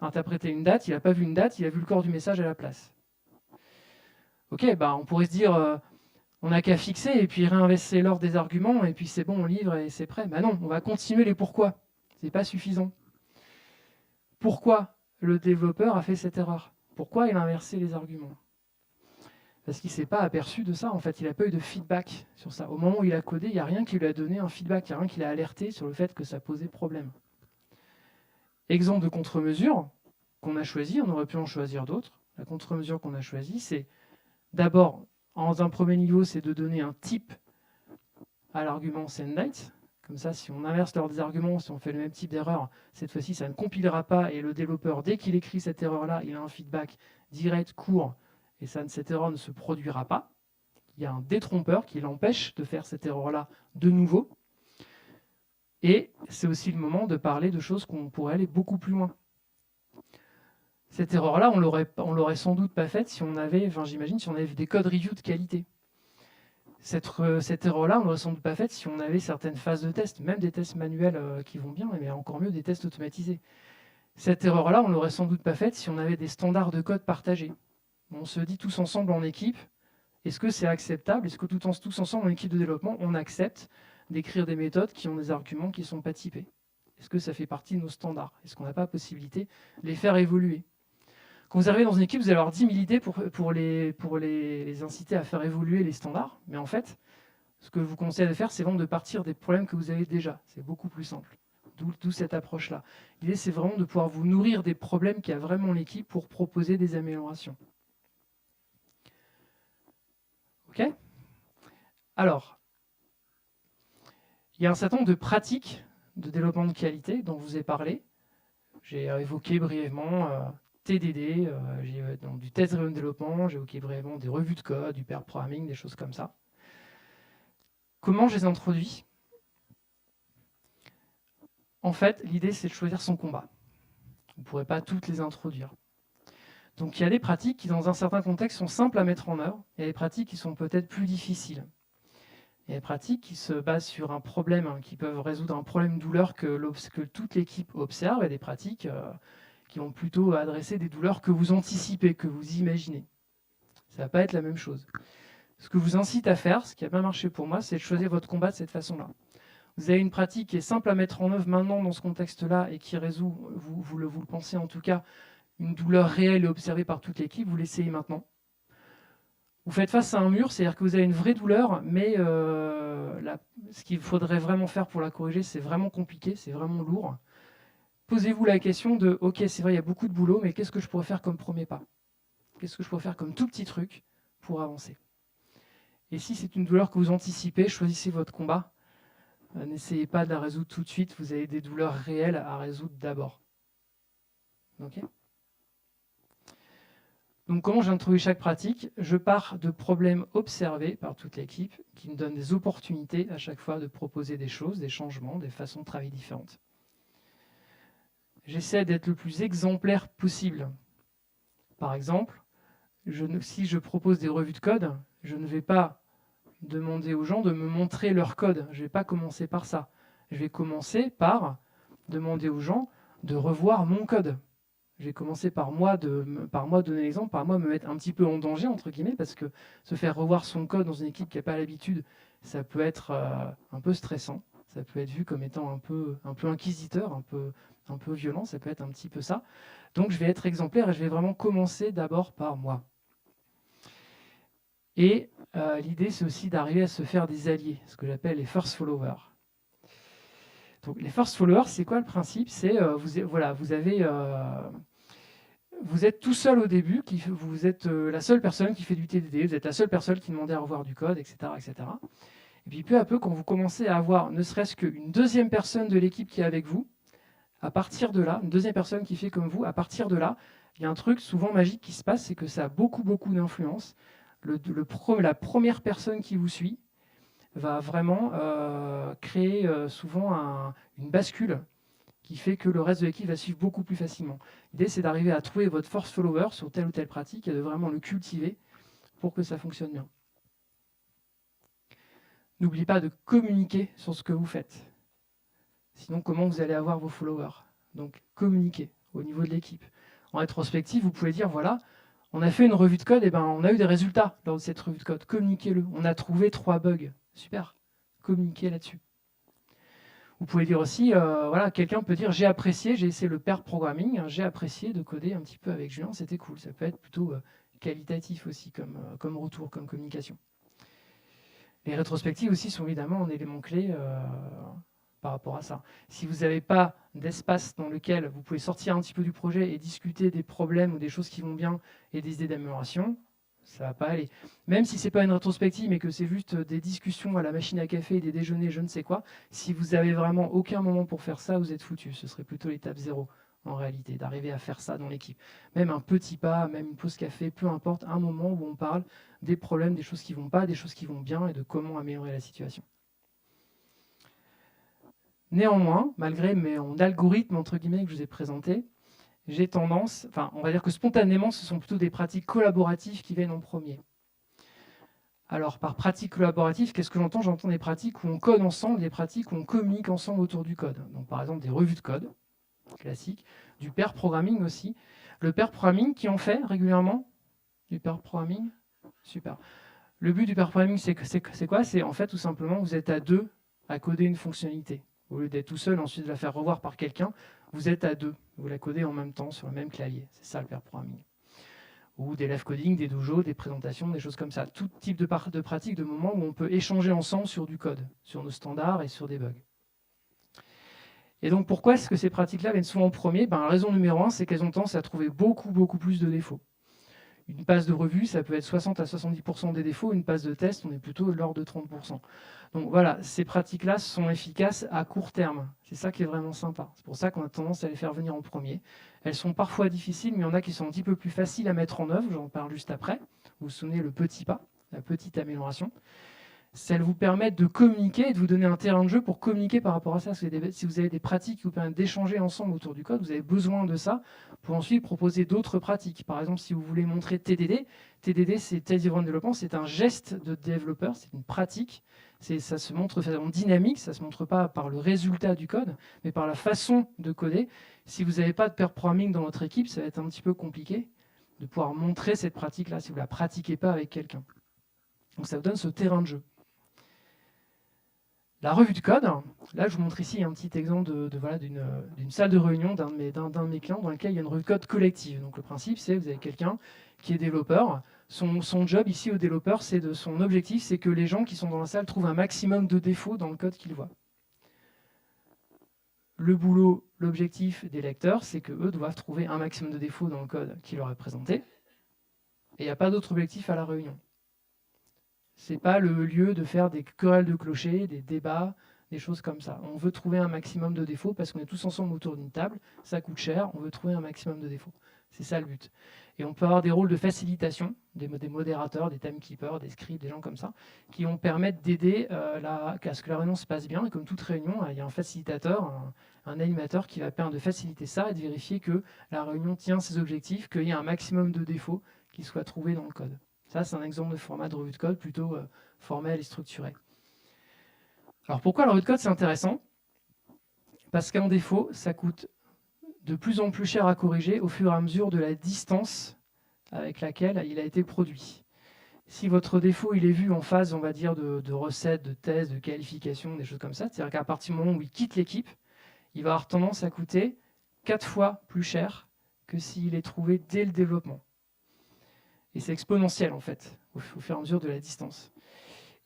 interpréter une date, il n'a pas vu une date, il a vu le corps du message à la place. Ok, on pourrait se dire, on n'a qu'à fixer, et puis réinverser l'ordre des arguments, et puis c'est bon, on livre, et c'est prêt. Non, on va continuer les pourquoi. C'est pas suffisant. Pourquoi le développeur a fait cette erreur? Pourquoi il a inversé les arguments? Parce qu'il ne s'est pas aperçu de ça, en fait, il n'a pas eu de feedback sur ça. Au moment où il a codé, il n'y a rien qui lui a donné un feedback, il n'y a rien qui l'a alerté sur le fait que ça posait problème. Exemple de contre-mesure qu'on a choisi, on aurait pu en choisir d'autres. La contre-mesure qu'on a choisie, c'est d'abord, en un premier niveau, c'est de donner un type à l'argument sendDate. Comme ça, si on inverse l'ordre des arguments, si on fait le même type d'erreur, cette fois-ci, ça ne compilera pas, et le développeur, dès qu'il écrit cette erreur-là, il a un feedback direct, court, et cette erreur ne se produira pas. Il y a un détrompeur qui l'empêche de faire cette erreur-là de nouveau. Et c'est aussi le moment de parler de choses qu'on pourrait aller beaucoup plus loin. Cette erreur-là, on l'aurait sans doute pas faite si on avait, j'imagine, si on avait des codes review de qualité. Cette erreur-là, on l'aurait sans doute pas faite si on avait certaines phases de test, même des tests manuels qui vont bien, mais encore mieux des tests automatisés. Cette erreur-là, on l'aurait sans doute pas faite si on avait des standards de code partagés. On se dit tous ensemble en équipe, est-ce que c'est acceptable? Est-ce que tous ensemble en équipe de développement, on accepte d'écrire des méthodes qui ont des arguments qui ne sont pas typés? Est-ce que ça fait partie de nos standards? Est-ce qu'on n'a pas la possibilité de les faire évoluer? Quand vous arrivez dans une équipe, vous allez avoir 10 000 idées pour les inciter à faire évoluer les standards. Mais en fait, ce que je vous conseille de faire, c'est vraiment de partir des problèmes que vous avez déjà. C'est beaucoup plus simple. D'où cette approche-là. L'idée, c'est vraiment de pouvoir vous nourrir des problèmes qu'a vraiment l'équipe pour proposer des améliorations. Ok? Alors, il y a un certain nombre de pratiques de développement de qualité dont je vous ai parlé. J'ai évoqué brièvement TDD, donc du test driven développement, j'ai évoqué brièvement des revues de code, du pair programming, des choses comme ça. Comment je les introduis? En fait, l'idée, c'est de choisir son combat. Vous ne pourrez pas toutes les introduire. Donc il y a des pratiques qui, dans un certain contexte, sont simples à mettre en œuvre, et des pratiques qui sont peut-être plus difficiles. Il y a des pratiques qui se basent sur un problème, qui peuvent résoudre un problème douleur que toute l'équipe observe, et des pratiques qui vont plutôt adresser des douleurs que vous anticipez, que vous imaginez. Ça ne va pas être la même chose. Ce que je vous incite à faire, ce qui a bien marché pour moi, c'est de choisir votre combat de cette façon-là. Vous avez une pratique qui est simple à mettre en œuvre maintenant dans ce contexte-là et qui résout, vous le pensez en tout cas, une douleur réelle et observée par toute l'équipe, vous l'essayez maintenant. Vous faites face à un mur, c'est-à-dire que vous avez une vraie douleur, mais ce qu'il faudrait vraiment faire pour la corriger, c'est vraiment compliqué, c'est vraiment lourd. posez-vous la question de « Ok, c'est vrai, il y a beaucoup de boulot, mais qu'est-ce que je pourrais faire comme premier pas? Qu'est-ce que je pourrais faire comme tout petit truc pour avancer ?» Et si c'est une douleur que vous anticipez, choisissez votre combat. N'essayez pas de la résoudre tout de suite, vous avez des douleurs réelles à résoudre d'abord. Ok ? Donc comment j'introduis chaque pratique? Je pars de problèmes observés par toute l'équipe qui me donnent des opportunités à chaque fois de proposer des choses, des changements, des façons de travailler différentes. J'essaie d'être le plus exemplaire possible. Par exemple, si je propose des revues de code, je ne vais pas demander aux gens de me montrer leur code. Je ne vais pas commencer par ça. Je vais commencer par demander aux gens de revoir mon code. Je vais commencer par moi donner l'exemple, par moi me mettre un petit peu en danger, entre guillemets, parce que se faire revoir son code dans une équipe qui n'a pas l'habitude, ça peut être un peu stressant. Ça peut être vu comme étant un peu inquisiteur, un peu violent, ça peut être un petit peu ça. Donc je vais être exemplaire et je vais vraiment commencer d'abord par moi. Et l'idée, c'est aussi d'arriver à se faire des alliés, ce que j'appelle les first followers. Donc, les first followers, c'est quoi le principe? C'est, vous êtes tout seul au début, vous êtes la seule personne qui fait du TDD, vous êtes la seule personne qui demandait à revoir du code, etc., etc. Et puis peu à peu, quand vous commencez à avoir ne serait-ce qu'une deuxième personne de l'équipe qui est avec vous, à partir de là, une deuxième personne qui fait comme vous, à partir de là, il y a un truc souvent magique qui se passe, c'est que ça a beaucoup d'influence. La première personne qui vous suit va vraiment créer souvent une bascule qui fait que le reste de l'équipe va suivre beaucoup plus facilement. L'idée, c'est d'arriver à trouver votre first follower sur telle ou telle pratique et de vraiment le cultiver pour que ça fonctionne bien. N'oubliez pas de communiquer sur ce que vous faites. Sinon, comment vous allez avoir vos followers? Donc, communiquez au niveau de l'équipe. En rétrospective, vous pouvez dire, voilà, on a fait une revue de code, et on a eu des résultats lors de cette revue de code. Communiquez-le. On a trouvé 3 bugs. Super. Communiquez là-dessus. Vous pouvez dire aussi, voilà, quelqu'un peut dire, j'ai apprécié, j'ai essayé le pair programming, j'ai apprécié de coder un petit peu avec Julien, c'était cool. Ça peut être plutôt qualitatif aussi comme retour, comme communication. Les rétrospectives aussi sont évidemment un élément clé par rapport à ça. Si vous n'avez pas d'espace dans lequel vous pouvez sortir un petit peu du projet et discuter des problèmes ou des choses qui vont bien et des idées d'amélioration, ça ne va pas aller. Même si ce n'est pas une rétrospective, mais que c'est juste des discussions à la machine à café, des déjeuners, je ne sais quoi, si vous n'avez vraiment aucun moment pour faire ça, vous êtes foutu. Ce serait plutôt l'étape 0, en réalité, d'arriver à faire ça dans l'équipe. Même un petit pas, même une pause café, peu importe, un moment où on parle des problèmes, des choses qui ne vont pas, des choses qui vont bien et de comment améliorer la situation. Néanmoins, malgré mon algorithme, entre guillemets, que je vous ai présenté, j'ai tendance, on va dire que spontanément, ce sont plutôt des pratiques collaboratives qui viennent en premier. Alors, par pratique collaborative, qu'est-ce que j'entends? J'entends des pratiques où on code ensemble, des pratiques où on communique ensemble autour du code. Donc, par exemple, des revues de code, classiques, du pair programming aussi. Le pair programming, qui en fait régulièrement? Du pair programming? Super. Le but du pair programming, c'est quoi? C'est en fait tout simplement, vous êtes à 2 à coder une fonctionnalité. Au lieu d'être tout seul, ensuite de la faire revoir par quelqu'un, vous êtes à 2. Vous la codez en même temps sur le même clavier. C'est ça le pair programming. Ou des live coding, des dojos, des présentations, des choses comme ça. Tout type de pratique, de moments où on peut échanger ensemble sur du code, sur nos standards et sur des bugs. Et donc pourquoi est-ce que ces pratiques-là viennent souvent en premier? La raison numéro 1, c'est qu'elles ont tendance à trouver beaucoup plus de défauts. Une passe de revue, ça peut être 60 à 70% des défauts. Une passe de test, on est plutôt de l'ordre de 30%. Donc voilà, ces pratiques-là sont efficaces à court terme. C'est ça qui est vraiment sympa. C'est pour ça qu'on a tendance à les faire venir en premier. Elles sont parfois difficiles, mais il y en a qui sont un petit peu plus faciles à mettre en œuvre. J'en parle juste après. Vous vous souvenez, le petit pas, la petite amélioration. Celles vous permettent de communiquer et de vous donner un terrain de jeu pour communiquer par rapport à ça. Si vous avez des pratiques qui vous permettent d'échanger ensemble autour du code, vous avez besoin de ça pour ensuite proposer d'autres pratiques. Par exemple, si vous voulez montrer TDD, TDD, c'est Test Driven Development, c'est un geste de développeur, c'est une pratique. Ça se montre en dynamique, ça ne se montre pas par le résultat du code, mais par la façon de coder. Si vous n'avez pas de pair programming dans votre équipe, ça va être un petit peu compliqué de pouvoir montrer cette pratique-là si vous ne la pratiquez pas avec quelqu'un. Donc ça vous donne ce terrain de jeu. La revue de code, là je vous montre ici un petit exemple d'une salle de réunion d'un de mes clients dans lequel il y a une revue de code collective. Donc le principe c'est que vous avez quelqu'un qui est développeur. Son job ici au développeur, son objectif, c'est que les gens qui sont dans la salle trouvent un maximum de défauts dans le code qu'ils voient. le boulot, l'objectif des lecteurs, c'est qu'eux doivent trouver un maximum de défauts dans le code qui leur est présenté. Et il n'y a pas d'autre objectif à la réunion. Ce n'est pas le lieu de faire des querelles de clochers, des débats, des choses comme ça. On veut trouver un maximum de défauts parce qu'on est tous ensemble autour d'une table, ça coûte cher, on veut trouver un maximum de défauts. C'est ça le but. Et on peut avoir des rôles de facilitation, des modérateurs, des timekeepers, des scripts, des gens comme ça, qui vont permettre d'aider à ce que la réunion se passe bien. Et comme toute réunion, il y a un facilitateur, un animateur qui va permettre de faciliter ça et de vérifier que la réunion tient ses objectifs, qu'il y a un maximum de défauts qui soient trouvés dans le code. Ça, c'est un exemple de format de revue de code plutôt formel et structuré. Alors pourquoi la revue de code, c'est intéressant? Parce qu'un défaut, ça coûte de plus en plus cher à corriger au fur et à mesure de la distance avec laquelle il a été produit. Si votre défaut il est vu en phase, on va dire, de recettes, de tests, de qualification, des choses comme ça, c'est-à-dire qu'à partir du moment où il quitte l'équipe, il va avoir tendance à coûter 4 fois plus cher que s'il est trouvé dès le développement. Et c'est exponentiel en fait, au fur et à mesure de la distance.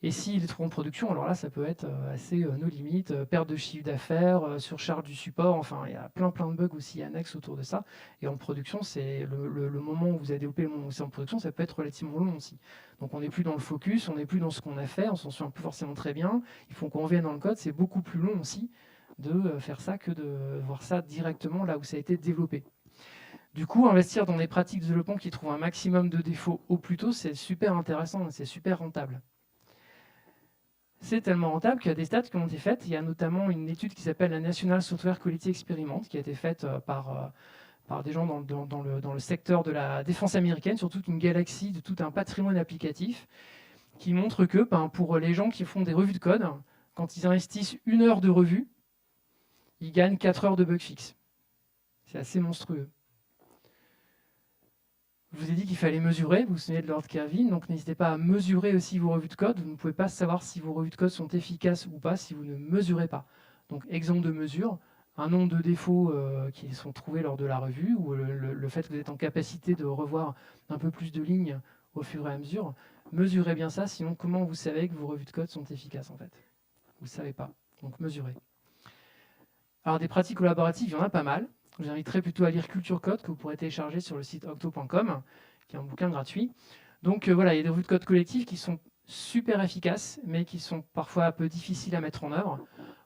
Et s'il est trouvé en production, alors là, ça peut être assez nos limites, perte de chiffre d'affaires, surcharge du support, enfin, il y a plein de bugs aussi annexes autour de ça. Et en production, c'est le moment où vous avez développé, le moment où c'est en production, ça peut être relativement long aussi. Donc on n'est plus dans le focus, on n'est plus dans ce qu'on a fait, on s'en souvient plus forcément très bien. Il faut qu'on revienne dans le code, c'est beaucoup plus long aussi de faire ça que de voir ça directement là où ça a été développé. Du coup, investir dans des pratiques de développement qui trouvent un maximum de défauts au plus tôt, c'est super intéressant, c'est super rentable. C'est tellement rentable qu'il y a des stats qui ont été faites. Il y a notamment une étude qui s'appelle la National Software Quality Experiment, qui a été faite par des gens dans le secteur de la défense américaine, sur toute une galaxie de tout un patrimoine applicatif, qui montre que pour les gens qui font des revues de code, quand ils investissent 1 heure de revue, ils gagnent 4 heures de bug fix. C'est assez monstrueux. Je vous ai dit qu'il fallait mesurer, vous vous souvenez de Lord Kelvin, donc n'hésitez pas à mesurer aussi vos revues de code. Vous ne pouvez pas savoir si vos revues de code sont efficaces ou pas si vous ne mesurez pas. Donc exemple de mesure, un nombre de défauts qui sont trouvés lors de la revue, ou le fait que vous êtes en capacité de revoir un peu plus de lignes au fur et à mesure. Mesurez bien ça, sinon comment vous savez que vos revues de code sont efficaces en fait? Vous ne savez pas, donc mesurez. Alors des pratiques collaboratives, il y en a pas mal. Je vous inviterai plutôt à lire Culture Code, que vous pourrez télécharger sur le site octo.com, qui est un bouquin gratuit. Donc voilà, il y a des revues de code collectives qui sont super efficaces, mais qui sont parfois un peu difficiles à mettre en œuvre.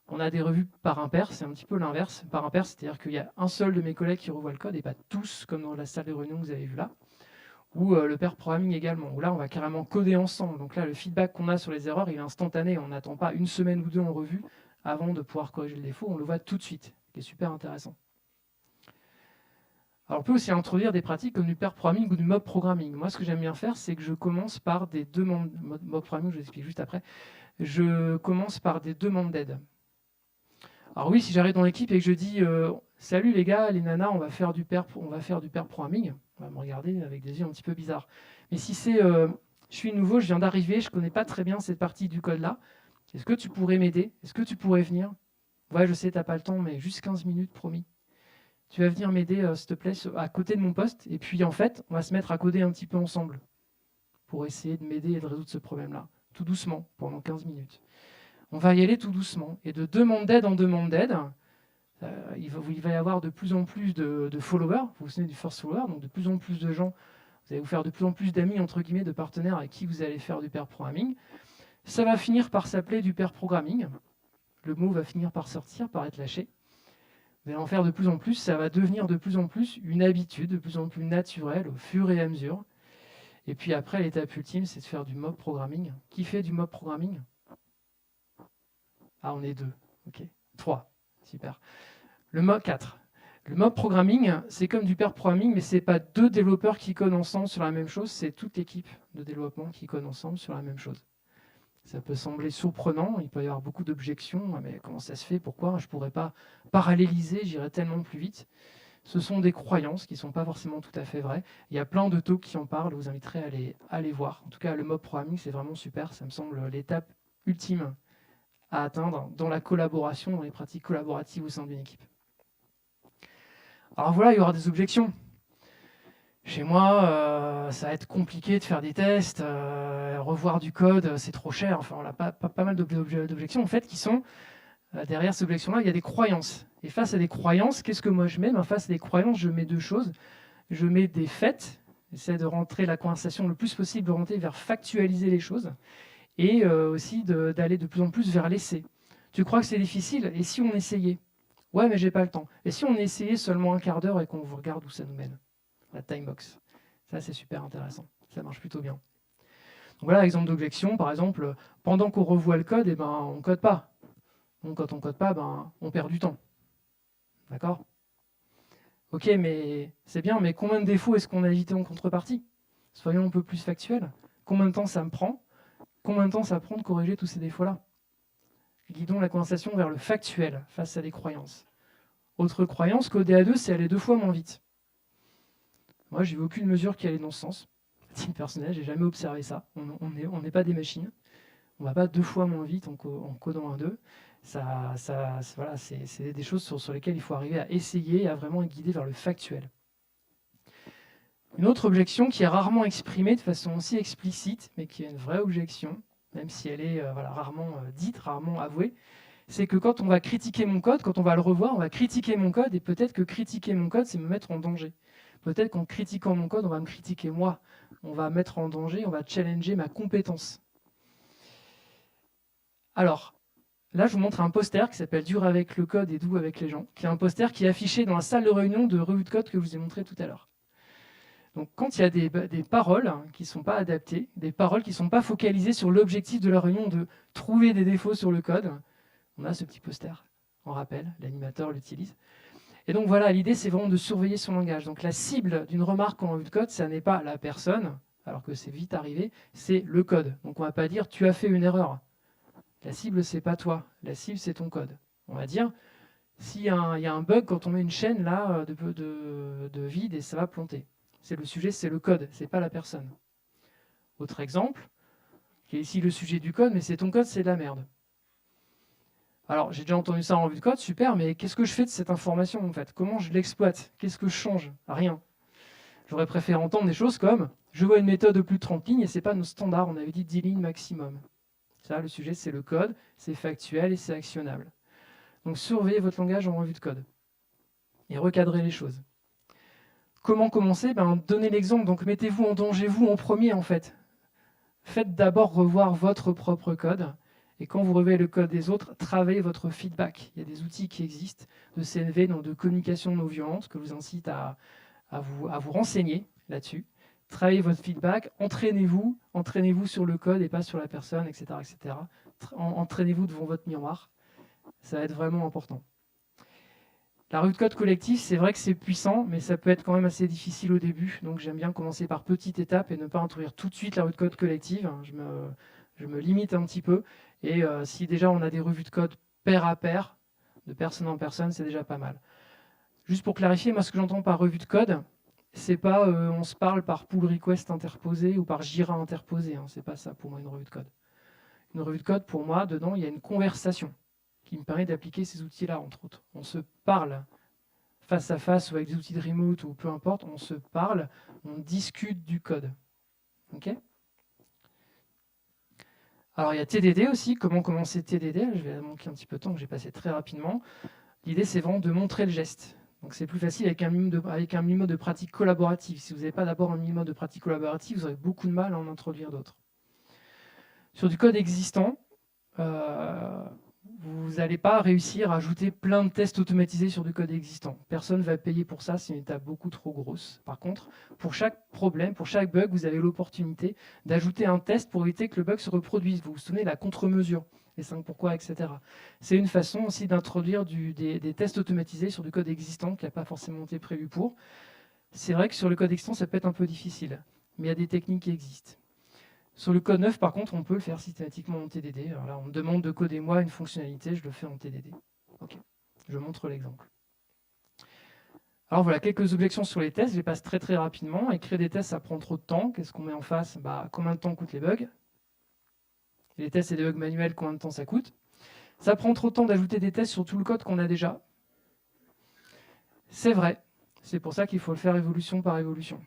On a des revues par impair, c'est un petit peu l'inverse. Par impair, c'est-à-dire qu'il y a un seul de mes collègues qui revoit le code, et pas tous, comme dans la salle de réunion que vous avez vue là. Ou le pair programming également, où là, on va carrément coder ensemble. Donc là, le feedback qu'on a sur les erreurs, il est instantané. On n'attend pas 1 semaine ou 2 en revue avant de pouvoir corriger le défaut. On le voit tout de suite, ce qui est super intéressant. Alors, on peut aussi introduire des pratiques comme du pair programming ou du mob programming. Moi, ce que j'aime bien faire, c'est que je commence par des demandes. Mob programming, je vous explique juste après. Je commence par des demandes d'aide. Alors oui, si j'arrive dans l'équipe et que je dis salut les gars, les nanas, on va faire du pair programming, on va me regarder avec des yeux un petit peu bizarres. Mais si c'est je suis nouveau, je viens d'arriver, je ne connais pas très bien cette partie du code-là, est-ce que tu pourrais m'aider? Est-ce que tu pourrais venir? Ouais, je sais, tu n'as pas le temps, mais juste 15 minutes, promis. Tu vas venir m'aider, s'il te plaît, à côté de mon poste. Et puis, en fait, on va se mettre à coder un petit peu ensemble pour essayer de m'aider et de résoudre ce problème-là, tout doucement, pendant 15 minutes. On va y aller tout doucement. Et de demande d'aide en demande d'aide, il va y avoir de plus en plus de followers. Vous vous souvenez du first follower, donc de plus en plus de gens. Vous allez vous faire de plus en plus d'amis, entre guillemets, de partenaires avec qui vous allez faire du pair programming. Ça va finir par s'appeler du pair programming. Le mot va finir par sortir, par être lâché. Vous allez en faire de plus en plus, ça va devenir de plus en plus une habitude, de plus en plus naturelle au fur et à mesure. Et puis après, l'étape ultime, c'est de faire du mob programming. Qui fait du mob programming? Ah, on est 2. Ok. 3. Super. Le mob 4. Le mob programming, c'est comme du pair programming, mais ce n'est pas 2 développeurs qui codent ensemble sur la même chose, c'est toute l'équipe de développement qui code ensemble sur la même chose. Ça peut sembler surprenant, il peut y avoir beaucoup d'objections, mais comment ça se fait? Pourquoi je ne pourrais pas paralléliser, j'irais tellement plus vite? Ce sont des croyances qui ne sont pas forcément tout à fait vraies. Il y a plein de talks qui en parlent, je vous inviterai à les voir. En tout cas, le mob programming, c'est vraiment super, ça me semble l'étape ultime à atteindre dans la collaboration, dans les pratiques collaboratives au sein d'une équipe. Alors voilà, il y aura des objections. Chez moi, ça va être compliqué de faire des tests, revoir du code, c'est trop cher. Enfin, on a pas mal d'objections en fait qui sont Derrière ces objections-là, il y a des croyances. Et face à des croyances, qu'est-ce que moi je mets? Face à des croyances, je mets deux choses. Je mets des faits, j'essaie de rentrer la conversation le plus possible, de rentrer vers factualiser les choses, et aussi d'aller de plus en plus vers l'essai. Tu crois que c'est difficile? Et si on essayait? Ouais, mais j'ai pas le temps. Et si on essayait seulement un quart d'heure et qu'on vous regarde où ça nous mène? La time box. Ça, c'est super intéressant. Ça marche plutôt bien. Donc voilà, exemple d'objection. Par exemple, pendant qu'on revoit le code, on ne code pas. Donc quand on ne code pas, on perd du temps. D'accord? Ok, mais c'est bien, mais combien de défauts est-ce qu'on a évité en contrepartie? Soyons un peu plus factuels. Combien de temps ça me prend? Combien de temps ça prend de corriger tous ces défauts-là? Guidons la conversation vers le factuel face à des croyances. Autre croyance, coder à deux, c'est aller 2 fois moins vite. Moi, j'ai vu aucune mesure qui allait dans ce sens. À titre personnel, j'ai jamais observé ça. On n'est pas des machines. On ne va pas 2 fois moins vite en codant à deux. Voilà, c'est des choses sur lesquelles il faut arriver à essayer, à vraiment guider vers le factuel. Une autre objection qui est rarement exprimée de façon aussi explicite, mais qui est une vraie objection, même si elle est rarement dite, rarement avouée, c'est que quand on va critiquer mon code, quand on va le revoir, on va critiquer mon code, et peut-être que critiquer mon code, c'est me mettre en danger. Peut-être qu'en critiquant mon code, on va me critiquer moi, on va mettre en danger, on va challenger ma compétence. Alors, là, je vous montre un poster qui s'appelle « Dur avec le code et doux avec les gens », qui est un poster qui est affiché dans la salle de réunion de revue de code que je vous ai montré tout à l'heure. Donc, quand il y a des paroles qui ne sont pas adaptées, des paroles qui ne sont pas focalisées sur l'objectif de la réunion de trouver des défauts sur le code, on a ce petit poster, en rappel, l'animateur l'utilise. Et donc voilà, l'idée, c'est vraiment de surveiller son langage. Donc la cible d'une remarque en revue de code, ça n'est pas la personne, alors que c'est vite arrivé, c'est le code. Donc on ne va pas dire « tu as fait une erreur ». La cible, c'est pas toi. La cible, c'est ton code. On va dire, s'il y a un bug quand on met une chaîne là de vide et ça va planter. C'est le sujet, c'est le code, c'est pas la personne. Autre exemple, qui est ici le sujet du code, mais c'est ton code, c'est de la merde. Alors, j'ai déjà entendu ça en revue de code, super, mais qu'est-ce que je fais de cette information en fait? Comment je l'exploite? Qu'est-ce que je change? Rien. J'aurais préféré entendre des choses comme, je vois une méthode de plus de 30 lignes et c'est pas nos standards, on avait dit 10 lignes maximum. Ça, le sujet, c'est le code, c'est factuel et c'est actionnable. Donc, surveillez votre langage en revue de code et recadrez les choses. Comment commencer? Donnez l'exemple. Donc, mettez-vous en danger, vous, en premier, en fait. Faites d'abord revoir votre propre code. Et quand vous revoyez le code des autres, travaillez votre feedback. Il y a des outils qui existent de CNV, donc de communication non violente, que je vous incite à vous renseigner là-dessus. Travaillez votre feedback, entraînez-vous sur le code et pas sur la personne, etc. etc. Entraînez-vous devant votre miroir. Ça va être vraiment important. La revue de code collectif, c'est vrai que c'est puissant, mais ça peut être quand même assez difficile au début. Donc j'aime bien commencer par petites étapes et ne pas introduire tout de suite la revue de code collective. Je me limite un petit peu. Et si déjà on a des revues de code pair à pair, de personne en personne, c'est déjà pas mal. Juste pour clarifier, moi ce que j'entends par revue de code, c'est pas on se parle par pull request interposé ou par Jira interposé. Hein, c'est pas ça pour moi une revue de code. Une revue de code, pour moi, dedans, il y a une conversation qui me permet d'appliquer ces outils-là, entre autres. On se parle face à face ou avec des outils de remote ou peu importe, on se parle, on discute du code. Ok ? Alors il y a TDD aussi, comment commencer TDD? Je vais manquer un petit peu de temps que j'ai passé très rapidement. L'idée c'est vraiment de montrer le geste. Donc c'est plus facile avec un minimum de pratique collaborative. Si vous n'avez pas d'abord un minimum de pratique collaborative, vous aurez beaucoup de mal à en introduire d'autres. Sur du code existant, vous n'allez pas réussir à ajouter plein de tests automatisés sur du code existant. Personne ne va payer pour ça, c'est une étape beaucoup trop grosse. Par contre, pour chaque problème, pour chaque bug, vous avez l'opportunité d'ajouter un test pour éviter que le bug se reproduise. Vous vous souvenez de la contre-mesure, les 5 pourquoi, etc. C'est une façon aussi d'introduire des tests automatisés sur du code existant qui n'a pas forcément été prévu pour. C'est vrai que sur le code existant, ça peut être un peu difficile, mais il y a des techniques qui existent. Sur le code neuf, par contre, on peut le faire systématiquement en TDD. Alors là, on me demande de coder moi une fonctionnalité, je le fais en TDD. Ok, je montre l'exemple. Alors voilà, quelques objections sur les tests, je les passe très très rapidement. Écrire des tests, ça prend trop de temps. Qu'est-ce qu'on met en face? Combien de temps coûtent les bugs? Les tests et des bugs manuels, combien de temps ça coûte? Ça prend trop de temps d'ajouter des tests sur tout le code qu'on a déjà. C'est vrai, c'est pour ça qu'il faut le faire évolution par évolution,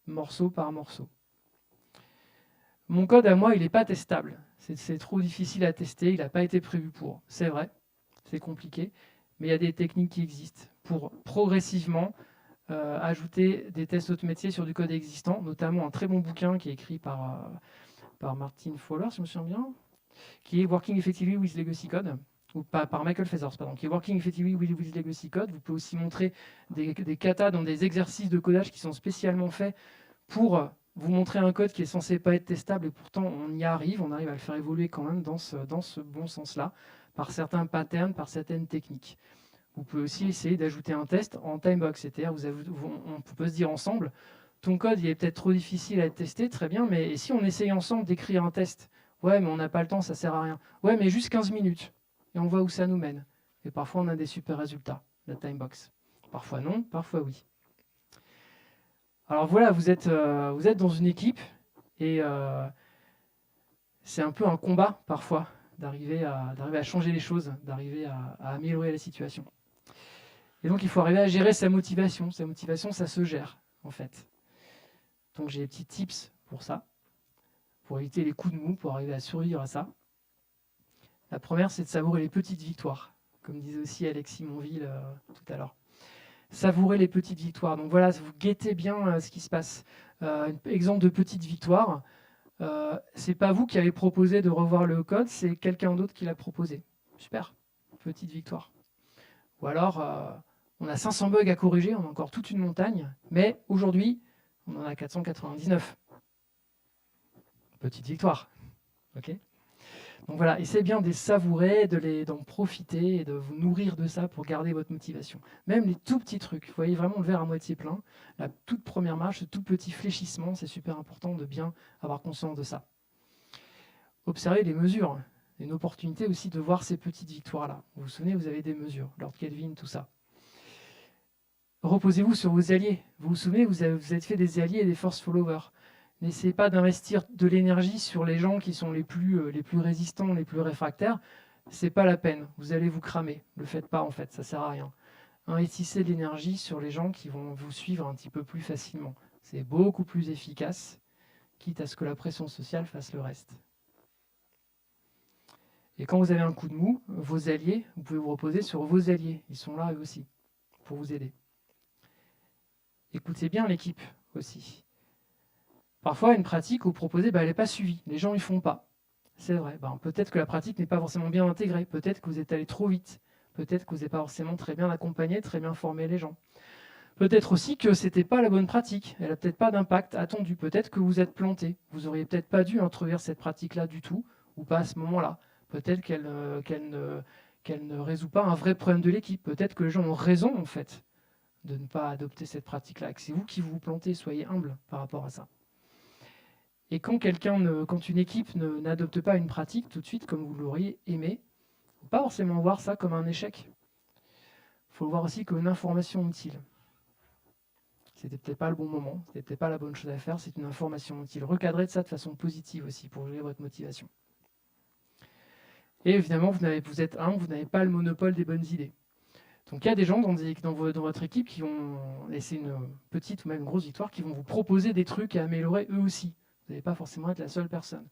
morceau par morceau. Mon code à moi, il n'est pas testable. C'est trop difficile à tester, il n'a pas été prévu pour. C'est vrai, c'est compliqué, mais il y a des techniques qui existent pour progressivement ajouter des tests auto-métiers sur du code existant, notamment un très bon bouquin qui est écrit par Martin Fowler, si je me souviens bien, qui est Working Effectively with Legacy Code, ou par Michael Feathers, pardon, qui est Working Effectively with Legacy Code. Vous pouvez aussi montrer des katas dans des exercices de codage qui sont spécialement faits pour vous montrer un code qui est censé pas être testable, et pourtant on y arrive, on arrive à le faire évoluer quand même dans ce bon sens-là, par certains patterns, par certaines techniques. Vous pouvez aussi essayer d'ajouter un test en timebox, c'est-à-dire on peut se dire ensemble, ton code il est peut-être trop difficile à être testé, très bien, mais si on essaye ensemble d'écrire un test, ouais mais on n'a pas le temps, ça sert à rien, ouais mais juste 15 minutes, et on voit où ça nous mène. Et parfois on a des super résultats, la timebox. Parfois non, parfois oui. Alors voilà, vous êtes dans une équipe, et c'est un peu un combat parfois d'arriver à changer les choses, d'arriver à améliorer la situation. Et donc, il faut arriver à gérer sa motivation. Sa motivation, ça se gère, en fait. Donc, j'ai des petits tips pour ça, pour éviter les coups de mou, pour arriver à survivre à ça. La première, c'est de savourer les petites victoires, comme disait aussi Alexis Monville tout à l'heure. Savourer les petites victoires. Donc voilà, vous guettez bien ce qui se passe. Exemple de petite victoire, c'est pas vous qui avez proposé de revoir le code, c'est quelqu'un d'autre qui l'a proposé. Super, petite victoire. Ou alors, on a 500 bugs à corriger, on a encore toute une montagne, mais aujourd'hui, on en a 499. Petite victoire. Okay, donc voilà, essayez bien de les savourer, d'en profiter et de vous nourrir de ça pour garder votre motivation. Même les tout petits trucs, vous voyez vraiment le verre à moitié plein, la toute première marche, ce tout petit fléchissement, c'est super important de bien avoir conscience de ça. Observez les mesures, une opportunité aussi de voir ces petites victoires-là. Vous vous souvenez, vous avez des mesures, Lord Kelvin, tout ça. Reposez-vous sur vos alliés. Vous vous souvenez, vous avez fait des alliés et des force followers. N'essayez pas d'investir de l'énergie sur les gens qui sont les plus résistants, les plus réfractaires. C'est pas la peine. Vous allez vous cramer. Ne le faites pas en fait, ça sert à rien. Investissez de l'énergie sur les gens qui vont vous suivre un petit peu plus facilement. C'est beaucoup plus efficace, quitte à ce que la pression sociale fasse le reste. Et quand vous avez un coup de mou, vos alliés, vous pouvez vous reposer sur vos alliés. Ils sont là eux aussi pour vous aider. Écoutez bien l'équipe aussi. Parfois, une pratique vous proposez, elle n'est pas suivie. Les gens ne le font pas. C'est vrai. Peut-être que la pratique n'est pas forcément bien intégrée. Peut-être que vous êtes allé trop vite. Peut-être que vous n'avez pas forcément très bien accompagné, très bien formé les gens. Peut-être aussi que ce n'était pas la bonne pratique. Elle n'a peut-être pas d'impact attendu. Peut-être que vous êtes planté. Vous n'auriez peut-être pas dû introduire cette pratique-là du tout, ou pas à ce moment-là. Peut-être qu'elle ne résout pas un vrai problème de l'équipe. Peut-être que les gens ont raison, en fait, de ne pas adopter cette pratique-là. C'est vous qui vous plantez. Soyez humble par rapport à ça. Et quand une équipe n'adopte pas une pratique tout de suite comme vous l'auriez aimé, il ne faut pas forcément voir ça comme un échec. Il faut le voir aussi comme une information utile. C'était peut-être pas le bon moment, c'était peut-être pas la bonne chose à faire, c'est une information utile. Recadrez de ça de façon positive aussi pour gérer votre motivation. Et évidemment, vous êtes humble, vous n'avez pas le monopole des bonnes idées. Donc il y a des gens dans votre équipe qui vont, et c'est une petite ou même une grosse victoire, qui vont vous proposer des trucs à améliorer eux aussi. Vous n'allez pas forcément être la seule personne.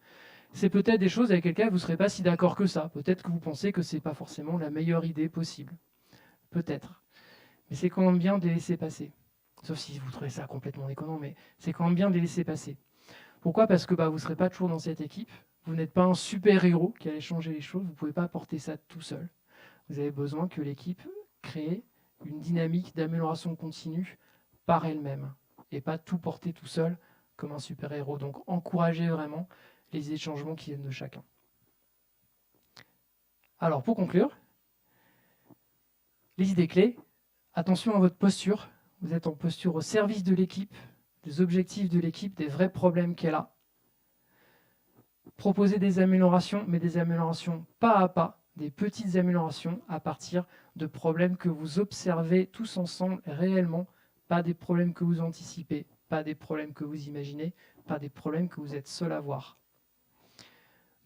C'est peut-être des choses avec lesquelles vous ne serez pas si d'accord que ça. Peut-être que vous pensez que ce n'est pas forcément la meilleure idée possible. Peut-être. Mais c'est quand même bien de les laisser passer. Sauf si vous trouvez ça complètement déconnant, mais c'est quand même bien de les laisser passer. Pourquoi ? Parce que vous ne serez pas toujours dans cette équipe. Vous n'êtes pas un super-héros qui allait changer les choses. Vous ne pouvez pas apporter ça tout seul. Vous avez besoin que l'équipe crée une dynamique d'amélioration continue par elle-même et pas tout porter tout seul comme un super-héros. Donc encouragez vraiment les changements qui viennent de chacun. Alors pour conclure, les idées clés, attention à votre posture. Vous êtes en posture au service de l'équipe, des objectifs de l'équipe, des vrais problèmes qu'elle a. Proposez des améliorations, mais des améliorations pas à pas, des petites améliorations à partir de problèmes que vous observez tous ensemble réellement, pas des problèmes que vous anticipez, pas des problèmes que vous imaginez, pas des problèmes que vous êtes seul à voir.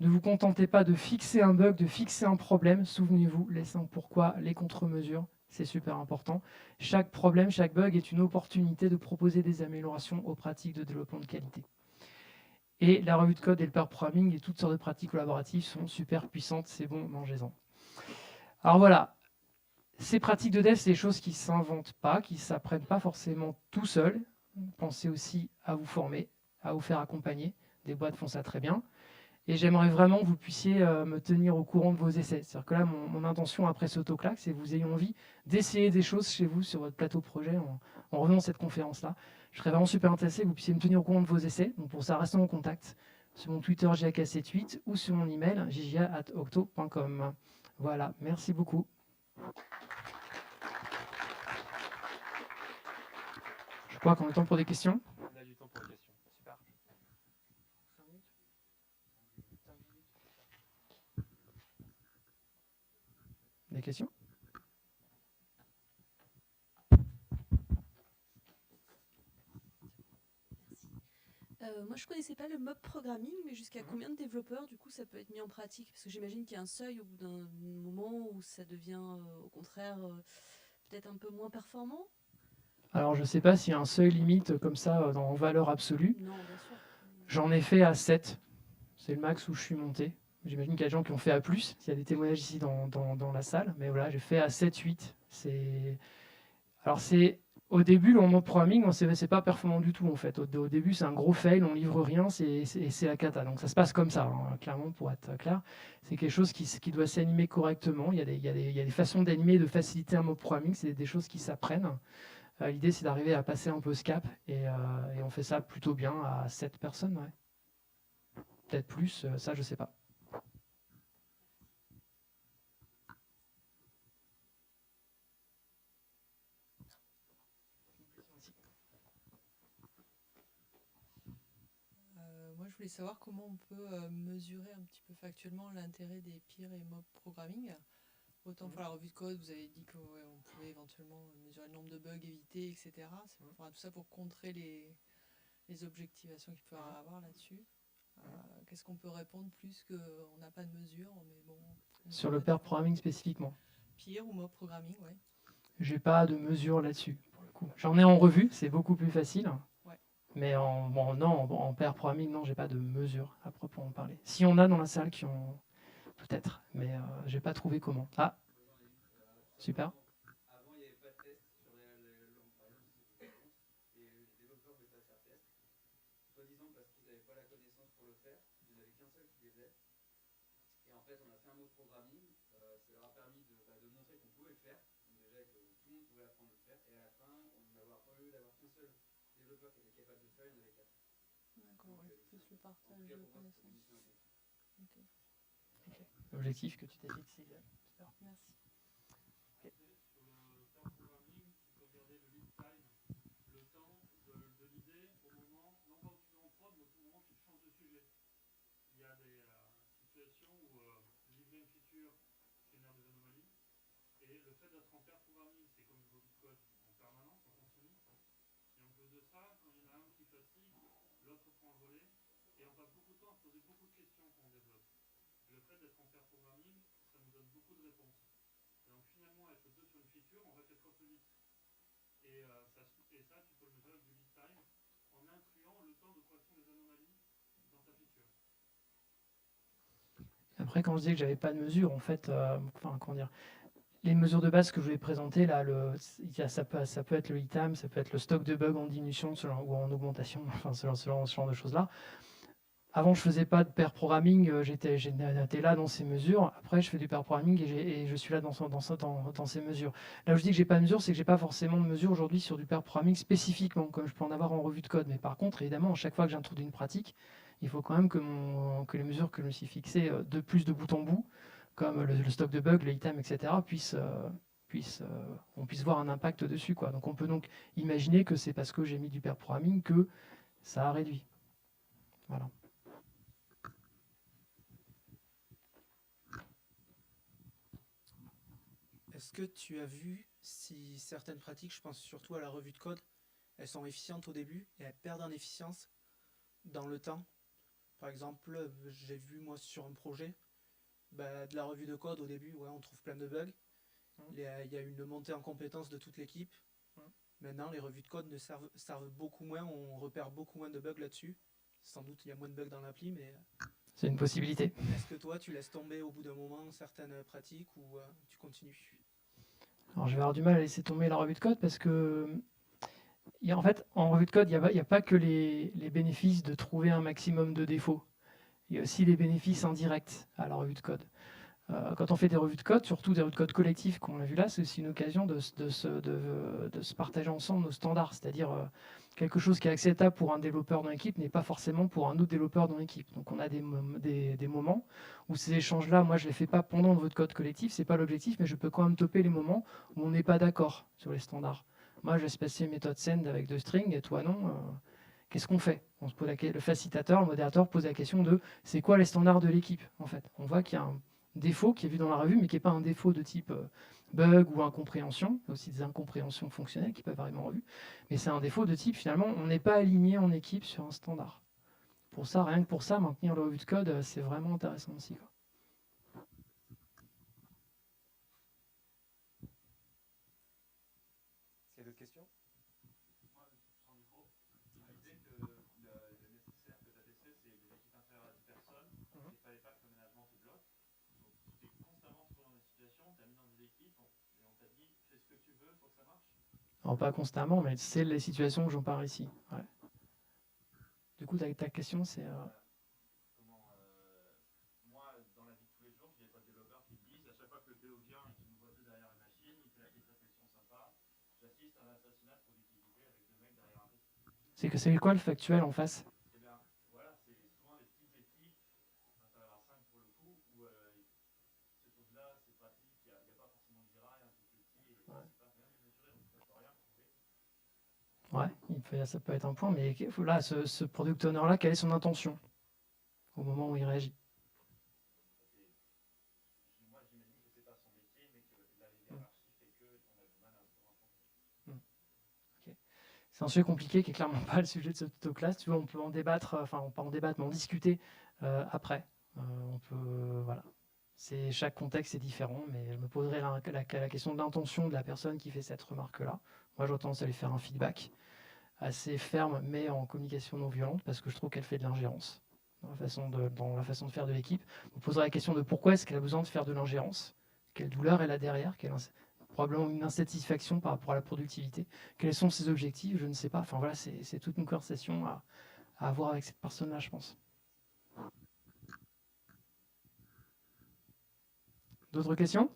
Ne vous contentez pas de fixer un bug, de fixer un problème. Souvenez-vous, les 5 pourquoi, les contre-mesures, c'est super important. Chaque problème, chaque bug est une opportunité de proposer des améliorations aux pratiques de développement de qualité. Et la revue de code et le pair programming et toutes sortes de pratiques collaboratives sont super puissantes, c'est bon, mangez-en. Alors voilà, ces pratiques de dev, c'est des choses qui ne s'inventent pas, qui ne s'apprennent pas forcément tout seul. Pensez aussi à vous former, à vous faire accompagner. Des boîtes font ça très bien. Et j'aimerais vraiment que vous puissiez me tenir au courant de vos essais. C'est-à-dire que là, mon intention après ce talk-là, c'est que vous ayez envie d'essayer des choses chez vous sur votre plateau projet en revenant de cette conférence-là. Je serais vraiment super intéressé que vous puissiez me tenir au courant de vos essais. Donc pour ça, restons en contact sur mon Twitter JAK78 ou sur mon email jja@octo.com. Voilà, merci beaucoup. Je crois qu'on a le temps pour des questions. On a du temps pour les questions. Super. 5 minutes. Des questions? Moi, je connaissais pas le mob programming, mais jusqu'à combien de développeurs, du coup, ça peut être mis en pratique? Parce que j'imagine qu'il y a un seuil au bout d'un moment où ça devient, au contraire, peut-être un peu moins performant. Alors, je ne sais pas s'il y a un seuil limite comme ça en valeur absolue. Non, bien sûr. J'en ai fait à 7. C'est le max où je suis monté. J'imagine qu'il y a des gens qui ont fait à plus. S'il y a des témoignages ici dans la salle. Mais voilà, j'ai fait à 7, 8. Alors, au début, le mob programming, c'est pas performant du tout en fait. Au début, c'est un gros fail, on livre rien, c'est la cata. Donc ça se passe comme ça, hein, clairement, pour être clair. C'est quelque chose qui doit s'animer correctement. Il y a des façons d'animer, de faciliter un mob programming, c'est des choses qui s'apprennent. L'idée, c'est d'arriver à passer un peu ce cap, et on fait ça plutôt bien à 7 personnes, ouais. Peut-être plus, ça, je sais pas. Moi, je voulais savoir comment on peut mesurer un petit peu factuellement l'intérêt des peer et mob programming. Autant pour la revue de code, vous avez dit qu'on pouvait éventuellement mesurer le nombre de bugs évités, etc. Tout ça pour contrer les objectivations qu'il peut y avoir là-dessus. Qu'est-ce qu'on peut répondre plus qu'on n'a pas de mesure, mais bon. Sur le pair programming spécifiquement. Peer ou mob programming, ouais. J'ai pas de mesure là-dessus, pour le coup. J'en ai en revue, c'est beaucoup plus facile. Ouais. Mais en pair programming, non, j'ai pas de mesure à proprement parler. Si on a dans la salle qui ont peut-être, mais j'ai pas trouvé comment. Ah, super. Avant, il n'y avait pas de test sur les et les développeurs voulaient faire test, soi-disant parce qu'ils n'avaient pas la connaissance pour le faire. Il n'y en avait qu'un seul qui les faisait. Et en fait, on a fait un mot programming. Ça leur a permis de montrer qu'on pouvait le faire. Donc déjà que tout le monde pouvait apprendre à le faire. Et à la fin, au lieu d'avoir qu'un seul développeur qui était capable de le faire, il y en avait 4. D'accord, ouais. Plus le partage de connaissances. Okay. L'objectif que tu t'es fixé. Super. Merci. Sur le pair programming, il faut regarder le lead time, le temps de l'idée au moment, non pas où tu mets en prod, mais au moment où tu changes de sujet. Il y a des situations où livrer une feature génère des anomalies. Et le fait d'être en pair programming, c'est comme une revue de code en permanence, en continu. Et en plus de ça, quand il y en a un qui fatigue, l'autre prend le relais. Et on passe beaucoup de temps à se poser beaucoup de questions quand on développe. Et le fait d'être en pair programming, ça nous donne beaucoup de réponses. Et donc finalement, être deux sur une feature, on va peut-être plus vite. Et ça, tu peux le mesurer avec du lead time en incluant le temps de correction des anomalies dans ta feature. Après, quand je disais que j'avais pas de mesure, en fait, comment dire, les mesures de base que je vais présenter, là, ça peut être le item, ça peut être le stock de bugs en diminution ou en augmentation, enfin, ce genre de choses-là. Avant, je faisais pas de pair programming, j'étais là dans ces mesures. Après, je fais du pair programming et je suis là dans ces mesures. Là où je dis que j'ai pas de mesure, c'est que j'ai pas forcément de mesure aujourd'hui sur du pair programming spécifiquement, comme je peux en avoir en revue de code. Mais par contre, évidemment, à chaque fois que j'introduis une pratique, il faut quand même que les mesures que je me suis fixées de plus de bout en bout, comme le stock de bugs, les items, etc., on puisse voir un impact dessus, quoi. Donc on peut donc imaginer que c'est parce que j'ai mis du pair programming que ça a réduit. Voilà. Est-ce que tu as vu si certaines pratiques, je pense surtout à la revue de code, elles sont efficientes au début et elles perdent en efficience dans le temps? Par exemple, j'ai vu moi sur un projet, de la revue de code au début, ouais, on trouve plein de bugs. Il y a une montée en compétence de toute l'équipe. Maintenant, les revues de code servent beaucoup moins, on repère beaucoup moins de bugs là-dessus. Sans doute, il y a moins de bugs dans l'appli, mais C'est une possibilité. Est-ce que toi, tu laisses tomber au bout d'un moment certaines pratiques ou tu continues? Alors, je vais avoir du mal à laisser tomber la revue de code parce que, en fait, en revue de code, il n'y a pas que les bénéfices de trouver un maximum de défauts. Il y a aussi les bénéfices indirects à la revue de code. Quand on fait des revues de code, surtout des revues de code collectives, comme on l'a vu là, c'est aussi une occasion de se partager ensemble nos standards. C'est-à-dire quelque chose qui est acceptable pour un développeur dans l'équipe n'est pas forcément pour un autre développeur dans l'équipe. Donc on a des moments où ces échanges-là, moi je ne les fais pas pendant une revue de code collectif, ce n'est pas l'objectif, mais je peux quand même toper les moments où on n'est pas d'accord sur les standards. Moi je laisse passer une méthode send avec 2 strings, et toi non. Qu'est-ce qu'on fait? On se pose le facilitateur, le modérateur pose la question de c'est quoi les standards de l'équipe en fait. On voit qu'il y a un défaut qui est vu dans la revue, mais qui n'est pas un défaut de type bug ou incompréhension. Il y a aussi des incompréhensions fonctionnelles qui peuvent arriver en revue. Mais c'est un défaut de type, finalement, on n'est pas aligné en équipe sur un standard. Pour ça, rien que pour ça, maintenir le revue de code, c'est vraiment intéressant aussi, quoi. Est-ce qu'il y a d'autres questions? Moi, sans micro, l'idée que le nécessaire que tu as testé, c'est des équipes inférieures à 10 personnes. Il ne fallait pas que le management te bloque. Donc, tu t'es constamment trouvé dans des situations, tu as mis dans des équipes, et on t'a dit fais ce que tu veux, il faut que ça marche. Alors, pas constamment, mais c'est les situations que j'en parle ici. Ouais. Du coup, ta question, c'est... Moi, dans la vie de tous les jours, j'ai des potes développeurs qui me disent à chaque fois que le PO vient et qu'il nous voit deux derrière une machine, il fait la petite réflexion sympa. J'assiste à un assassinat de productivité avec 2 mecs derrière un PC. c'est quoi le factuel en face? Eh bien, voilà, c'est souvent des petites équipes, ça va avoir 5 pour le coup, où ces choses-là, c'est pratique, il n'y a pas forcément de Jira, un tout petit, et c'est pas rien de mesuré, donc ça ne peut rien prouver. Ouais, ça peut être un point, mais là, ce product owner-là, quelle est son intention au moment où il réagit? Moi, j'imagine que c'est pas son métier, mais que la hiérarchie fait qu'on a du mal à se rendre compte. C'est un sujet compliqué qui n'est clairement pas le sujet de cette classe. Tu vois, on peut en débattre, enfin, pas en débattre, mais en discuter après. Voilà. Chaque contexte est différent, mais je me poserai la question de l'intention de la personne qui fait cette remarque-là. Moi, j'aurais tendance à lui faire un feedback assez ferme, mais en communication non violente, parce que je trouve qu'elle fait de l'ingérence dans la façon de faire de l'équipe. On poserait la question de pourquoi est-ce qu'elle a besoin de faire de l'ingérence, quelle douleur elle a derrière, probablement une insatisfaction par rapport à la productivité, quels sont ses objectifs, je ne sais pas. Enfin voilà, c'est toute une conversation à avoir avec cette personne-là, je pense. D'autres questions?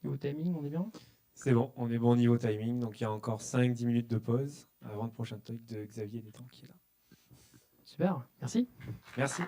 Niveau timing, on est bien? C'est bon, on est bon au niveau timing, donc il y a encore 5-10 minutes de pause avant le prochain talk de Xavier Détan qui est là. Super, merci. Merci.